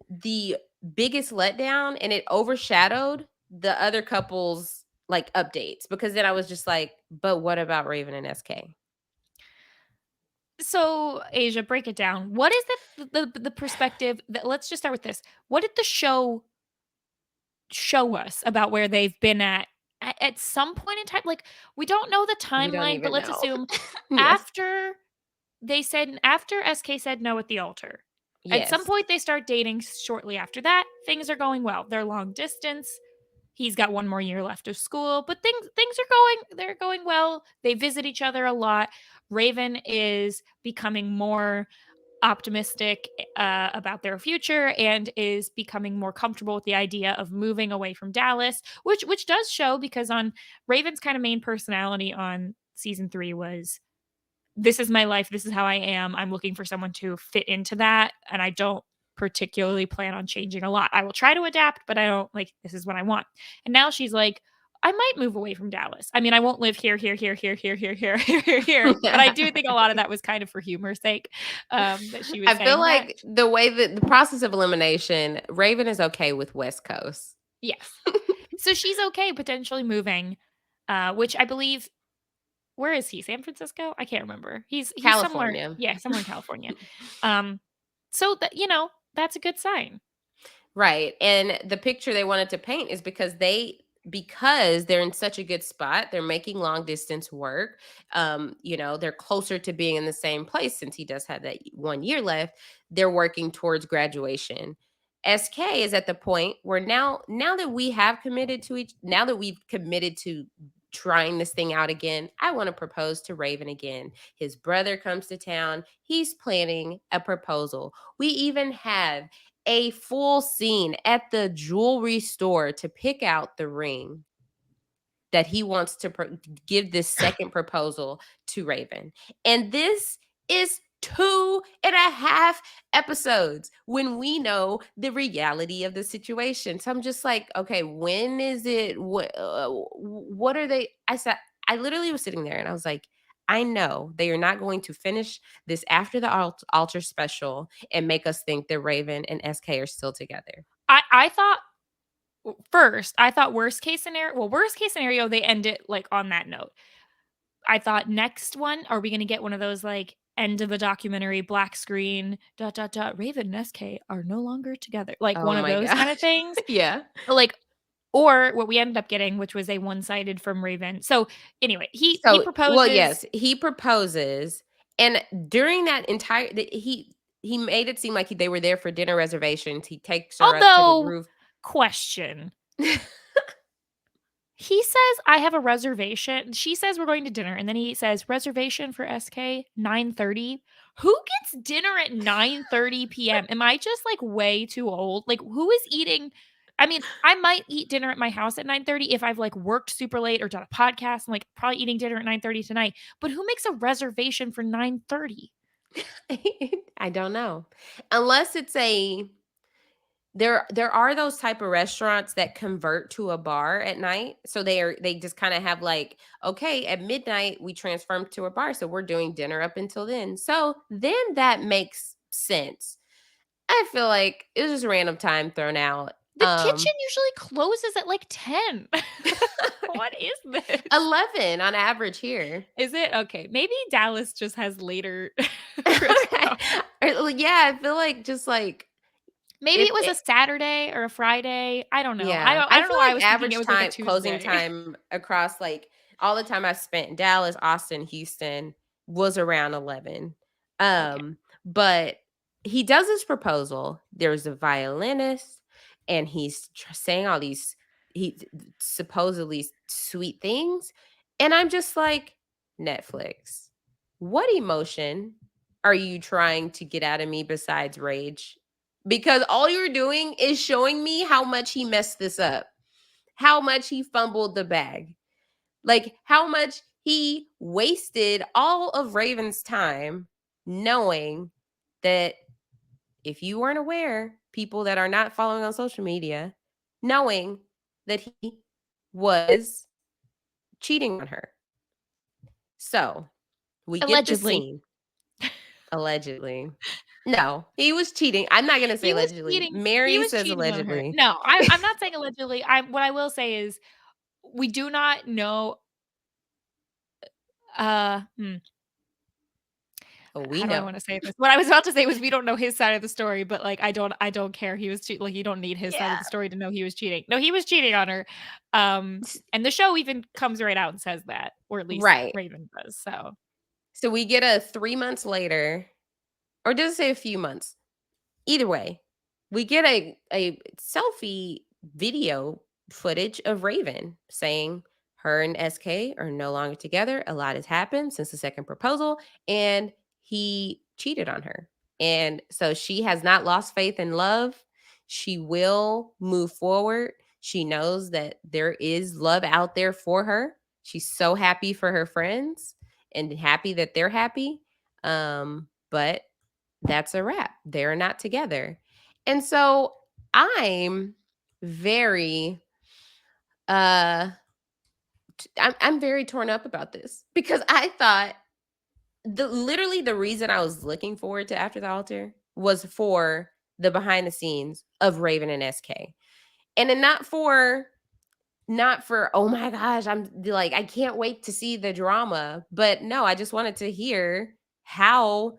the biggest letdown, and it overshadowed the other couples like updates, because then I was just like, but what about Raven and SK? So, Asia, break it down. What is the perspective that let's just start with this. What did the show us about where they've been at some point in time? Like, we don't know the We don't timeline, but even let's know. assume Yes. after after SK said no at the altar. At some Yes. point they start dating shortly after that. Things are going well. They're long distance. He's got one more year left of school, but things are they're going well. They visit each other a lot. Raven is becoming more optimistic about their future and is becoming more comfortable with the idea of moving away from Dallas, which does show because on Raven's kind of main personality on season 3 was this is my life, this is how I am. I'm looking for someone to fit into that and I don't particularly plan on changing a lot. I will try to adapt, but I don't like this is what I want. And now she's like I might move away from Dallas. I mean, I won't live here, here, here, here, here, here, here, here, here, here. But I do think a lot of that was kind of for humor's sake, that she was I feel saying that. like the way that the process of elimination, Raven is okay with West Coast. Yes. So she's okay potentially moving, which I believe where is he? San Francisco? I can't remember. He's somewhere, California. yeah, somewhere in California. Um, so that that's a good sign. Right. And the picture they wanted to paint is because they're in such a good spot, they're making long distance work. They're closer to being in the same place since he does have that 1 year left. They're working towards graduation. SK is at the point where now that we have committed to now that we've committed to trying this thing out again, I want to propose to Raven again. His brother comes to town. He's planning a proposal. We even have a full scene at the jewelry store to pick out the ring that he wants to give this second proposal to Raven. And this is 2.5 episodes when we know the reality of the situation. So I'm just like, okay, when is it? What are they? I literally was sitting there and I was like, I know they are not going to finish this after the altar special and make us think that Raven and SK are still together. I thought first, I thought worst case scenario, they end it like on that note. I thought next one, are we gonna get one of those like end of the documentary black screen dot dot dot Raven and SK are no longer together, like Oh one of my those kind of gosh. things. Yeah. Like or what we ended up getting, which was a one-sided from Raven. So anyway, he So, well, proposes. yes, he proposes, and during that entire he made it seem like they were there for dinner reservations. He takes her up to the Although, roof. question. He says, "I have a reservation." She says, "We're going to dinner," and then he says, "Reservation for SK, 9:30." Who gets dinner at 9:30 PM? Am I just, like, way too old? Like, who is eating I mean, I might eat dinner at my house at 9:30 if I've, like, worked super late or done a podcast. I'm, like, probably eating dinner at 9:30 tonight, but who makes a reservation for 9:30? I don't know. Unless it's a there are those type of restaurants that convert to a bar at night. So they just kind of have like, okay, at midnight we transform to a bar. So we're doing dinner up until then. So then that makes sense. I feel like it was just random time thrown out. The kitchen usually closes at, like, 10. What is this? 11 on average here. Is it? Okay, maybe Dallas just has later Right. restaurants. Yeah, I feel like just like Maybe if it was a it, Saturday or a Friday, I don't know. yeah, I I don't feel know why I like was thinking it average was, like, a time closing Tuesday. time across like all the time I've spent in Dallas, Austin, Houston was around 11. Okay. But he does his proposal. There's a violinist and he's saying all these he supposedly sweet things and I'm just like Netflix. What emotion are you trying to get out of me besides rage? Because all you're doing is showing me how much he messed this up, how much he fumbled the bag, like how much he wasted all of Raven's time knowing that if you weren't aware, people that are not following on social media, knowing that he was cheating on her. So we get the Allegedly. scene. Allegedly. No, he was cheating. I'm not gonna say allegedly. He Mary was says cheating on her. allegedly. No, I'm not saying allegedly, what I will say is we do not know, uh, hmm, Oh, we how do I know. wanna say this? What I was about to say was we don't know his side of the story, but, like, I don't care. He was like, you don't need his side of Yeah. the story to know he was cheating. No, he was cheating on her, and the show even comes right out and says that, or at least Right. Raven does, so So we get a 3 months later, or does it say a few months? Either way, we get a selfie video footage of Raven saying her and SK are no longer together. A lot has happened since the second proposal, and he cheated on her. And so she has not lost faith in love. She will move forward. She knows that there is love out there for her. She's so happy for her friends and happy that they're happy. But that's a wrap. They're not together. And so I'm very uh I'm very torn up about this because I thought the reason I was looking forward to After the Altar was for the behind the scenes of Raven and SK. And then not for oh my gosh, I'm like I can't wait to see the drama, but no, I just wanted to hear how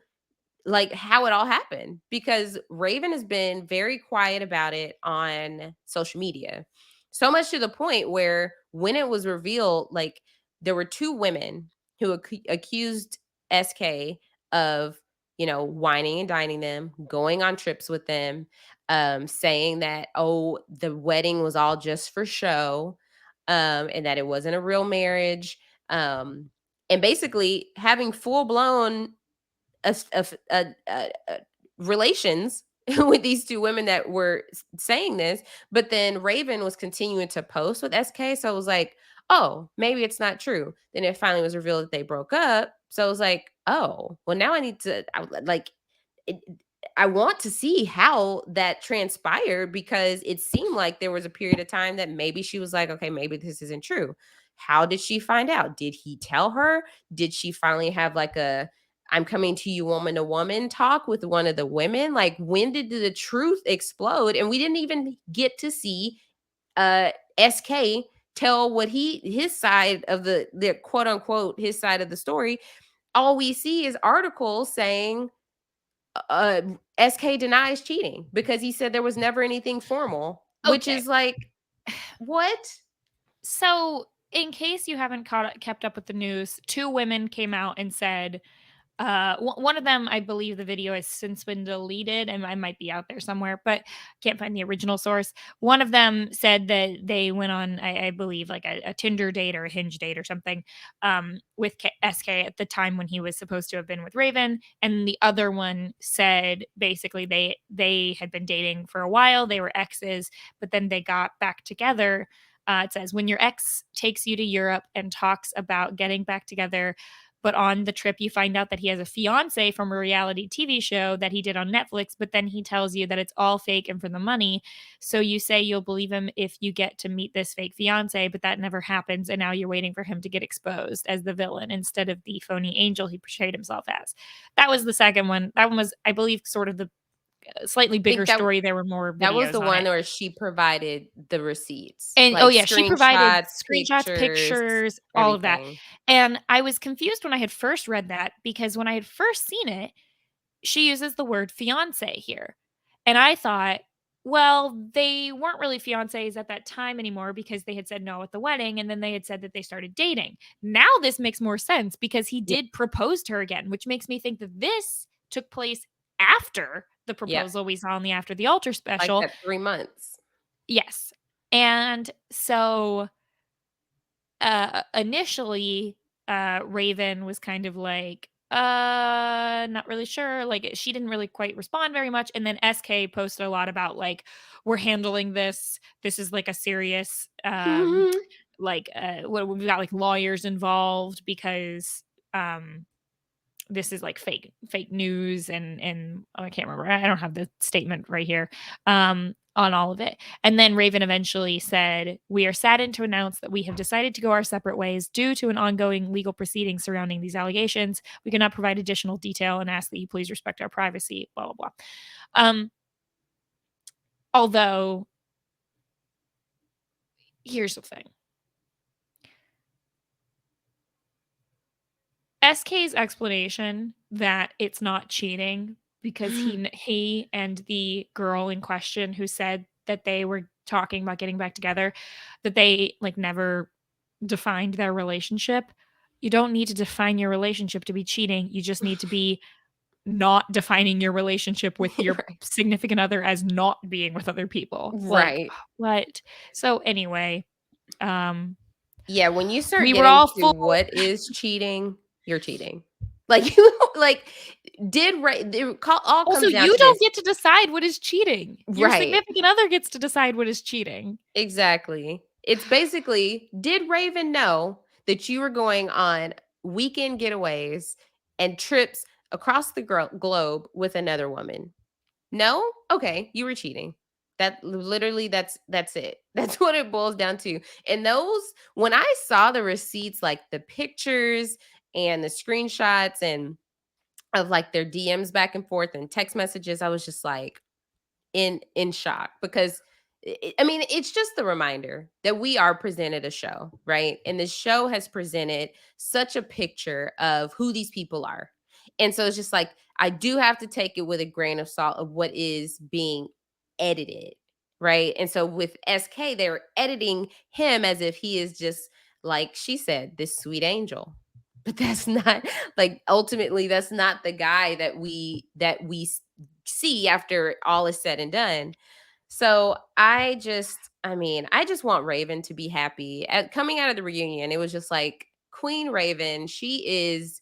how it all happened because Raven has been very quiet about it on social media. So much to the point where when it was revealed, like there were two women who accused SK of, whining and dining them, going on trips with them, saying that, oh, the wedding was all just for show, and that it wasn't a real marriage. And basically having full blown relations with these two women that were saying this, but then Raven was continuing to post with SK, so it was like, oh, maybe it's not true. Then it finally was revealed that they broke up, so it was like, oh, well, now I need to it, I want to see how that transpired because it seemed like there was a period of time that maybe she was like, okay, maybe this isn't true. How did she find out? Did he tell her? Did she finally have like a I'm coming to you woman to woman talk with one of the women? Like when did the truth explode? And we didn't even get to see SK tell what his side of the quote unquote his side of the story. All we see is articles saying uh SK denies cheating because he said there was never anything formal, which okay. is like what? So, in case you haven't kept up with the news, 2 women came out and said, one of them, I believe the video has since been deleted and I might be out there somewhere, but can't find the original source. One of them said that they went on, I believe, like a Tinder date or a Hinge date or something, with SK at the time when he was supposed to have been with Raven, and the other one said basically they had been dating for a while, they were exes, but then they got back together. It says when your ex takes you to Europe and talks about getting back together, but on the trip you find out that he has a fiance from a reality TV show that he did on Netflix, but then he tells you that it's all fake and for the money. So you say you'll believe him if you get to meet this fake fiance, but that never happens. And now you're waiting for him to get exposed as the villain instead of the phony angel he portrayed himself as. That was the second one. That one was, I believe, sort of the slightly I think bigger story. There were more that was videos the on one it. where she provided the receipts, And oh like yeah, she provided screenshots, screenshots, pictures, pictures, all of that. everything. And I was confused when I had first read that because when I had first seen it, she uses the word fiance here. And I thought, well, they weren't really fiancés at that time anymore because they had said no at the wedding and then they had said that they started dating. Now this makes more sense because he Yeah. did propose to her again, which makes me think that this took place after the Yep. proposal we saw in the After the Altar Like special. that 3 months. Yes. And so initially Raven was kind of like not really sure, like she didn't really quite respond very much, and then SK posted a lot about like we're handling this is like a serious like we've got like lawyers involved because um this is like fake news and oh, I can't remember. I don't have the statement right here. On all of it. And then Raven eventually said, "We are saddened to announce that we have decided to go our separate ways due to an ongoing legal proceeding surrounding these allegations. We cannot provide additional detail and ask that you please respect our privacy." Blah blah blah. Um, although here's the thing. SK's explanation that it's not cheating because he and the girl in question who said that they were talking about getting back together, that they, like, never defined their relationship. You don't need to define your relationship to be cheating, you just need to be not defining your relationship with your Right. significant other as not being with other people. Like, Right. what? So, anyway, um, Yeah, when you start we were getting all to full. what is cheating, you're cheating. Like, you like, did Ra it ca all Also, comes down you to this. don't get to decide what is cheating. Your Right. significant other gets to decide what is cheating. Exactly. It's basically, did Raven know that you were going on weekend getaways and trips across the globe with another woman? No? Okay, you were cheating. That literally that's it. That's what it boils down to. And those, when I saw the receipts, like the pictures and the screenshots and of like their DMs back and forth and text messages, I was just like in shock because I mean, it's just the reminder that we are presented a show, right? And the show has presented such a picture of who these people are. And so it's just like, I do have to take it with a grain of salt of what is being edited, right? And so with SK, they were editing him as if he is just, like she said, this sweet angel. But that's not, like, ultimately that's not the guy that we see after all is said and done. So I mean, I just want Raven to be happy. Coming out of the reunion, it was just like Queen Raven. She is.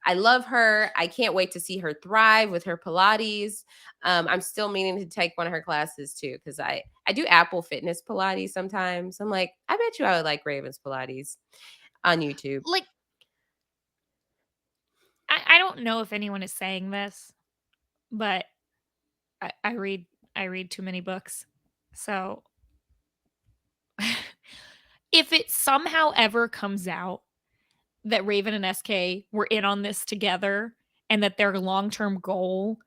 I love her. I can't wait to see her thrive with her Pilates. I'm still meaning to take one of her classes too because I do Apple Fitness Pilates sometimes. I'm like, I bet you I would like Raven's Pilates on YouTube. Like, I don't know if anyone is saying this, but I read I read too many books. So, if it somehow ever comes out that Raven and SK were in on this together and that their long-term goal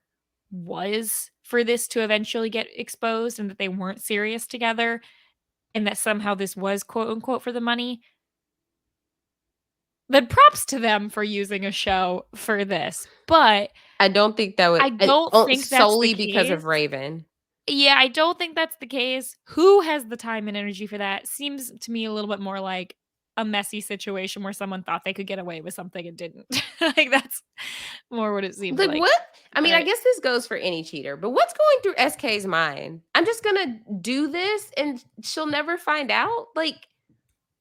was for this to eventually get exposed and that they weren't serious together and that somehow this was quote unquote for the money, then props to them for using a show for this. But I don't think that would I don't think that's the solely because case. of Raven. Yeah, I don't think that's the case. Who has the time and energy for that? Seems to me a little bit more like a messy situation where someone thought they could get away with something and didn't. Like, that's more what it seems Like like. what? I mean, I But guess this goes for any cheater, but what's going through SK's mind? I'm just gonna do this and she'll never find out? Like,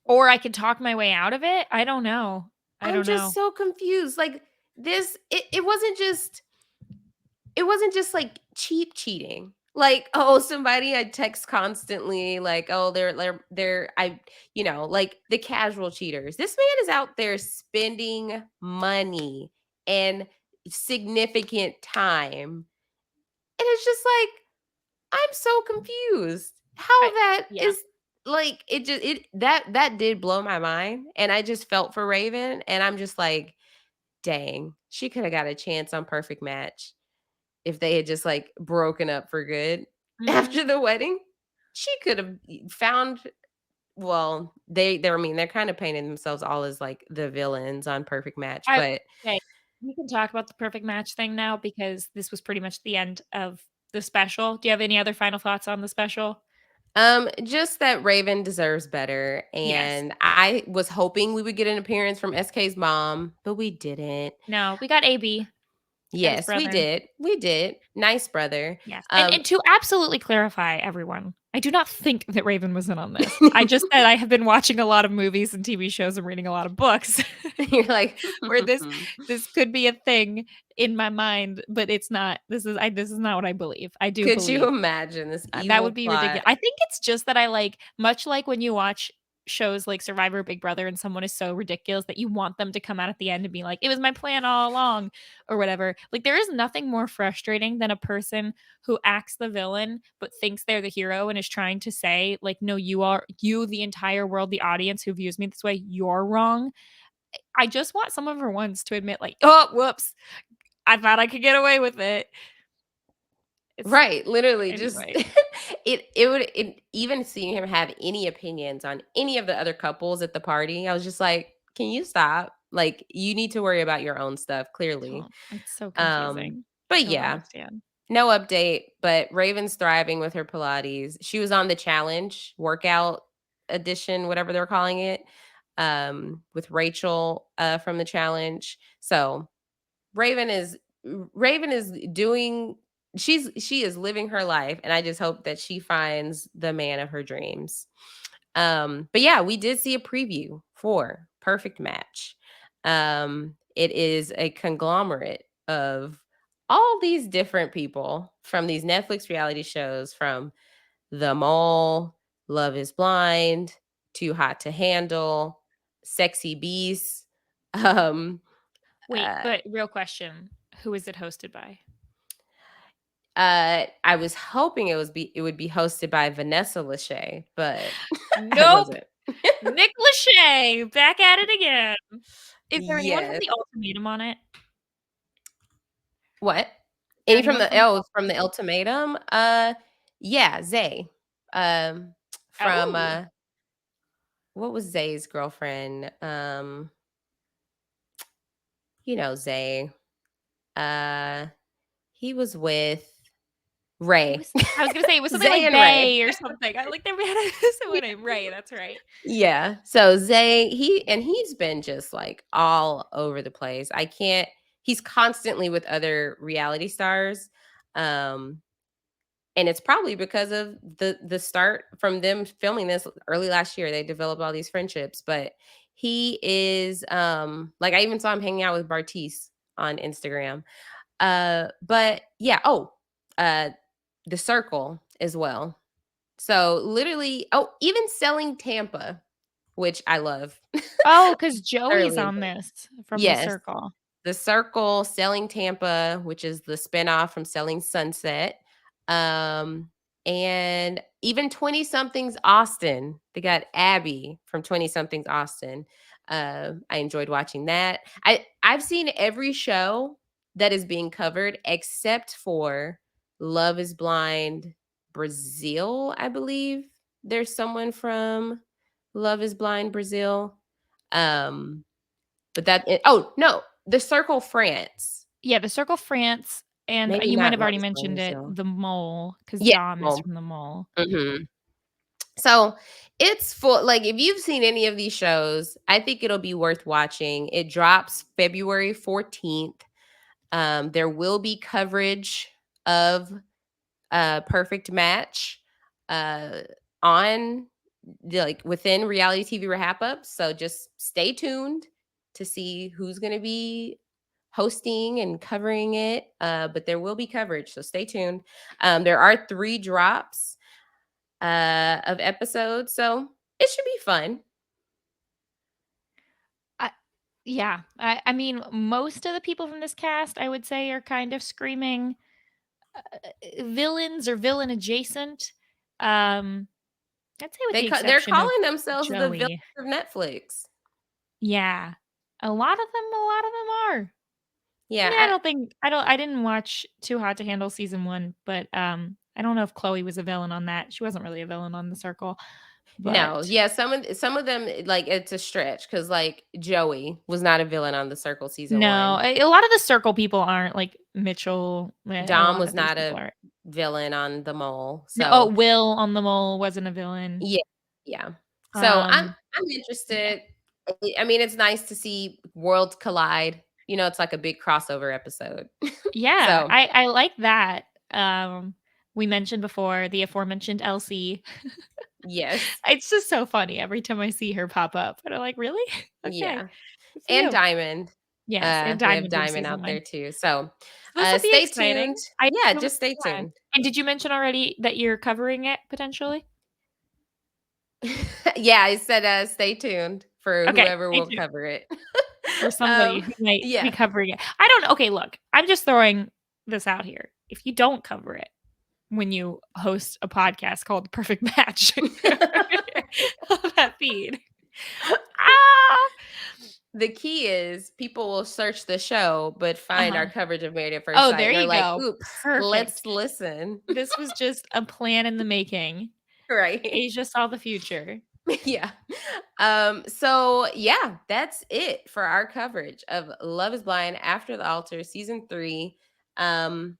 or I could talk my way out of it. I don't know. I I'm don't just know. so confused. Like this, it wasn't just like cheap cheating. Like, oh, somebody I text constantly, like, oh, like the casual cheaters. This man is out there spending money and significant time. And it's just like, I'm so confused how I that Yeah. is, like, it just it that did blow my mind, and I just felt for Raven, and I'm just like, "Dang, she coulda got a chance on Perfect Match if they had just, like, broken up for good Mhm. after the wedding." She could've found, well, I mean, they're kinda painting themselves all as, like, the villains on Perfect Match, I but Okay, we can talk about the perfect match thing now because this was pretty much the end of the special. Do you have any other final thoughts on the special? just that Raven deserves better, Yes. and I was hoping we would get an appearance from SK's mom, but we didn't. No, we got AB and his Yes, we brother. did. We did. Nice brother. Yes, Um and to absolutely clarify, everyone, I do not think that Raven was in on this. I just said I have been watching a lot of movies and TV shows and reading a lot of books you're like, where this could be a thing in my mind, but it's not. This is not what I believe. I do could you believe imagine this that evil would be plot? ridiculous. I think it's just that I like much like when you watch shows like Survivor, Big Brother, and someone is so ridiculous that you want them to come out at the end and be like, "It was my plan all along," or whatever. Like, there is nothing more frustrating than a person who acts the villain but thinks they're the hero and is trying to say, like, "No, you, the entire world, the audience who views me this way, you're wrong." I just want someone for once to admit, like, "Oh, whoops, I thought I could get away with it." It's Right, literally just Anyway. even seeing him have any opinions on any of the other couples at the party, I was just like, "Can you stop?" Like, you need to worry about your own stuff, clearly. It's so Um, confusing. but Don't yeah, understand. no update, but Raven's thriving with her Pilates. She was on the challenge workout edition, whatever they're calling it, with Rachel from the challenge. So Raven is Raven is doing she is living her life, and I just hope that she finds the man of her dreams. But yeah, we did see a preview for Perfect Match. It is a conglomerate of all these different people from these Netflix reality shows, from The Mole, Love is Blind, Too Hot to Handle, Sexy Beast. Um, Wait, uh, but real question, who is it hosted by? I was hoping it would be hosted by Vanessa Lachey, but I Nope. wasn't. Nick Lachey, back at it again. Is there anyone from Yes. The Ultimatum on it? What? Is there Any anyone from The from the Ultimatum? ultimatum? Yeah, Zay. Um from Oh, what was Zay's girlfriend? You know Zay. Uh he was with it Ray. was I was gonna say it was something Zay like and Ray. Bay or something. I like they had someone named Ray, that's right. Yeah. So Zay, he's been just like all over the place. I can't he's constantly with other reality stars. Um and it's probably because of the start from them filming this early last year. They developed all these friendships, but he is like I even saw him hanging out with Bartice on Instagram. But yeah, uh The Circle as well. So literally, even Selling Tampa, which I love. Oh, 'cause Joey's Thoroughly on enjoy. this from The Yes. Circle. The Circle, Selling Tampa, which is the spinoff from Selling Sunset. Um, and even 20 somethings Austin. They got Abby from 20 somethings Austin. I enjoyed watching that. I've seen every show that is being covered except for Love is Blind Brazil, I believe. There's someone from Love is Blind Brazil. Um, but oh no, The Circle France. Yeah, The Circle France, and Maybe you might not have Love already is Blind mentioned it, Brazil. The Mole, 'cause Yeah, Dom is well, from The Mole. mhm. So it's full. Like, if you've seen any of these shows, I think it'll be worth watching. It drops February 14th. There will be coverage of Perfect Match uh on like within reality TV wrap up. So just stay tuned to see who's gonna be hosting and covering it. But there will be coverage, so stay tuned. There are 3 drops of episodes, so it should be fun. I Yeah, I mean, most of the people from this cast, I would say, are kind of screaming, villains or villain adjacent. Um, I'd say with the They're exception of calling themselves the villains Joey. of Netflix. Yeah. A lot of them are. I Yeah, mean, I didn't watch Too Hot to Handle season 1, but, I don't know if Chloe was a villain on that. She wasn't really a villain on The Circle, no, but yeah, some of them, like, it's a stretch because, like, Joey was not a villain on The Circle season no, 1. a lot of The Circle people aren't, like Mitchell, a Dom lot was of these not people a aren't. villain on The Mole, No, oh, so Will on The Mole wasn't a villain. yeah, yeah. So Um, I'm yeah. interested. I mean, it's nice to see worlds collide. You know, it's like a big crossover episode. Yeah, So I like that. We mentioned before the aforementioned Elsie. yes, It's just so funny every time I see her pop up, and I'm like, "Really? Okay, yeah, good for and you." Diamond. Yes, and We have Diamond from Diamond season out there 1. too. So So this will be stay tuned. exciting. I Yeah, it was just stay fun. tuned. And did you mention already that you're covering it potentially? Yeah, I said stay tuned for Okay, whoever stay will tuned cover it. for somebody who might be Yeah. covering it. I don't know. Okay, look, I'm just throwing this out here. If you don't cover it when you host a podcast called Perfect Match on that feed. Ah! The key is people will search the show, but find our Uh-huh. coverage of Married at First Oh, Sight, there and they're you like, go. "Oops, Perfect. let's listen." This was just a plan in the making. Right. Asia saw the future. Yeah. So yeah, that's it for our coverage of Love is Blind After the Altar season 3. Um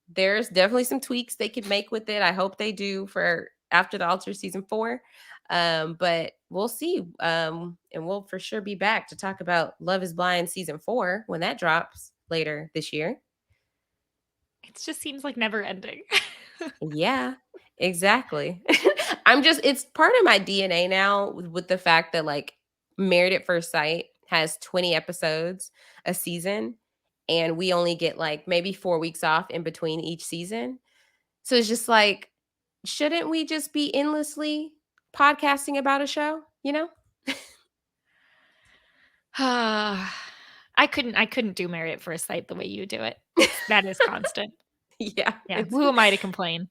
there's definitely some tweaks they could make with it. I hope they do for After the Altar season 4. But we'll see. And we'll for sure be back to talk about Love is Blind season 4 when that drops later this year. It just seems like never ending. Yeah, exactly. It's part of my DNA now with the fact that like Married at First Sight has 20 episodes a season, and we only get like maybe 4 weeks off in between each season. So it's just like, shouldn't we just be endlessly podcasting about a show, you know? I couldn't do Married at First Sight the way you do it. That is constant. Yeah, Yeah, it's who am I to complain?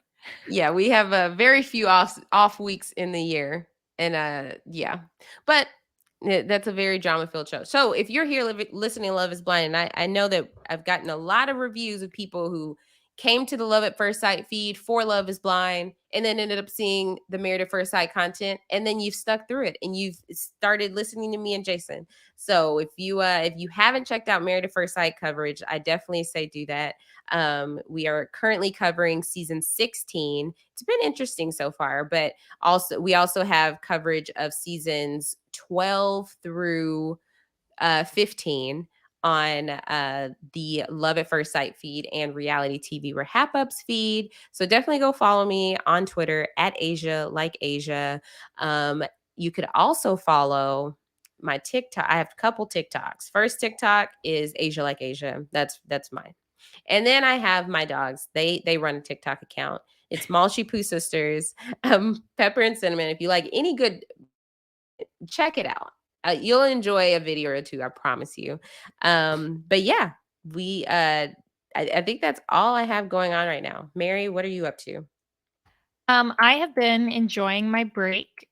yeah, we have very few off weeks in the year, and yeah, but that's a very drama filled show. So if you're here listening to Love Is Blind, and I know that I've gotten a lot of reviews of people who came to the Love at First Sight feed for Love Is Blind, and then ended up seeing the Married at First Sight content, and then you've stuck through it, and you've started listening to me and Jason. So if you haven't checked out Married at First Sight coverage, I definitely say do that. We are currently covering season 16. It's been interesting so far, but we also have coverage of seasons 12 through 15 on the Love at First Sight feed and Reality TV Wrap Ups feed. So definitely go follow me on Twitter at Asia Like Asia. You could also follow my TikTok. I have a couple TikToks. First TikTok is Asia Like Asia. That's mine. And then I have my dogs. They run a TikTok account. It's Malchi Poo Sisters, Pepper and Cinnamon. If you like any good, check it out. You'll enjoy a video or two, I promise you. But yeah, we I think that's all I have going on right now. Mary, what are you up to? I have been enjoying my break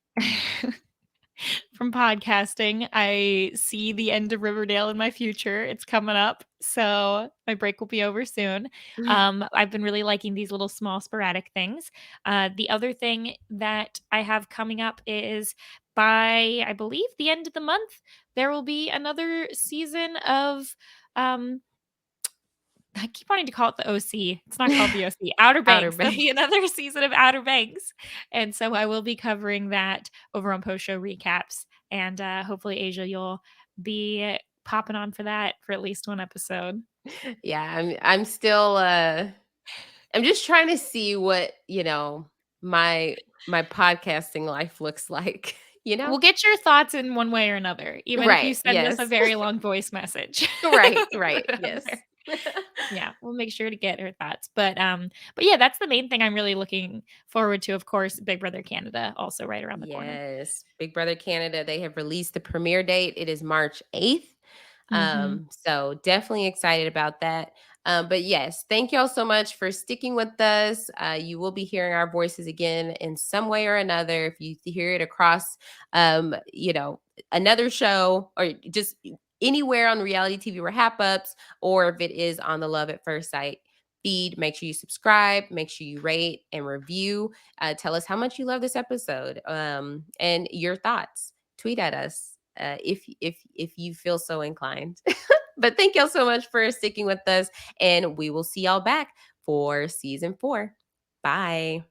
from podcasting. I see the end of Riverdale in my future. It's coming up, so my break will be over soon. I've been really liking these little small sporadic things. The other thing that I have coming up is by, I believe, the end of the month, there will be another season of um I keep wanting to call it the OC. It's not called the OC. Outer Outer Banks. There'll Banks. be another season of Outer Banks. And so I will be covering that over on post show recaps. And hopefully, Asia, you'll be popping on for that for at least one episode. Yeah, I'm still I'm just trying to see what, my my podcasting life looks like, you We'll know? get your thoughts in one way or another, even if you Right. send us a Yes. very long voice message. Right, We'll put right. it on Yes. there. Yeah, we'll make sure to get her thoughts. But yeah, that's the main thing I'm really looking forward to. Of course, Big Brother Canada also right around the corner. Yes. Big Brother Canada, they have released the premiere date. It is March 8th. Mhm. So definitely excited about that. But yes, thank y'all so much for sticking with us. You will be hearing our voices again in some way or another. If you hear it across, another show or just anywhere on reality TV wrap ups, or if it is on the Love at First Sight feed, make sure you subscribe, make sure you rate and review. Tell us how much you love this episode, and your thoughts. Tweet at us if you feel so inclined. But thank y'all so much for sticking with us, and we will see y'all back for season 4. Bye.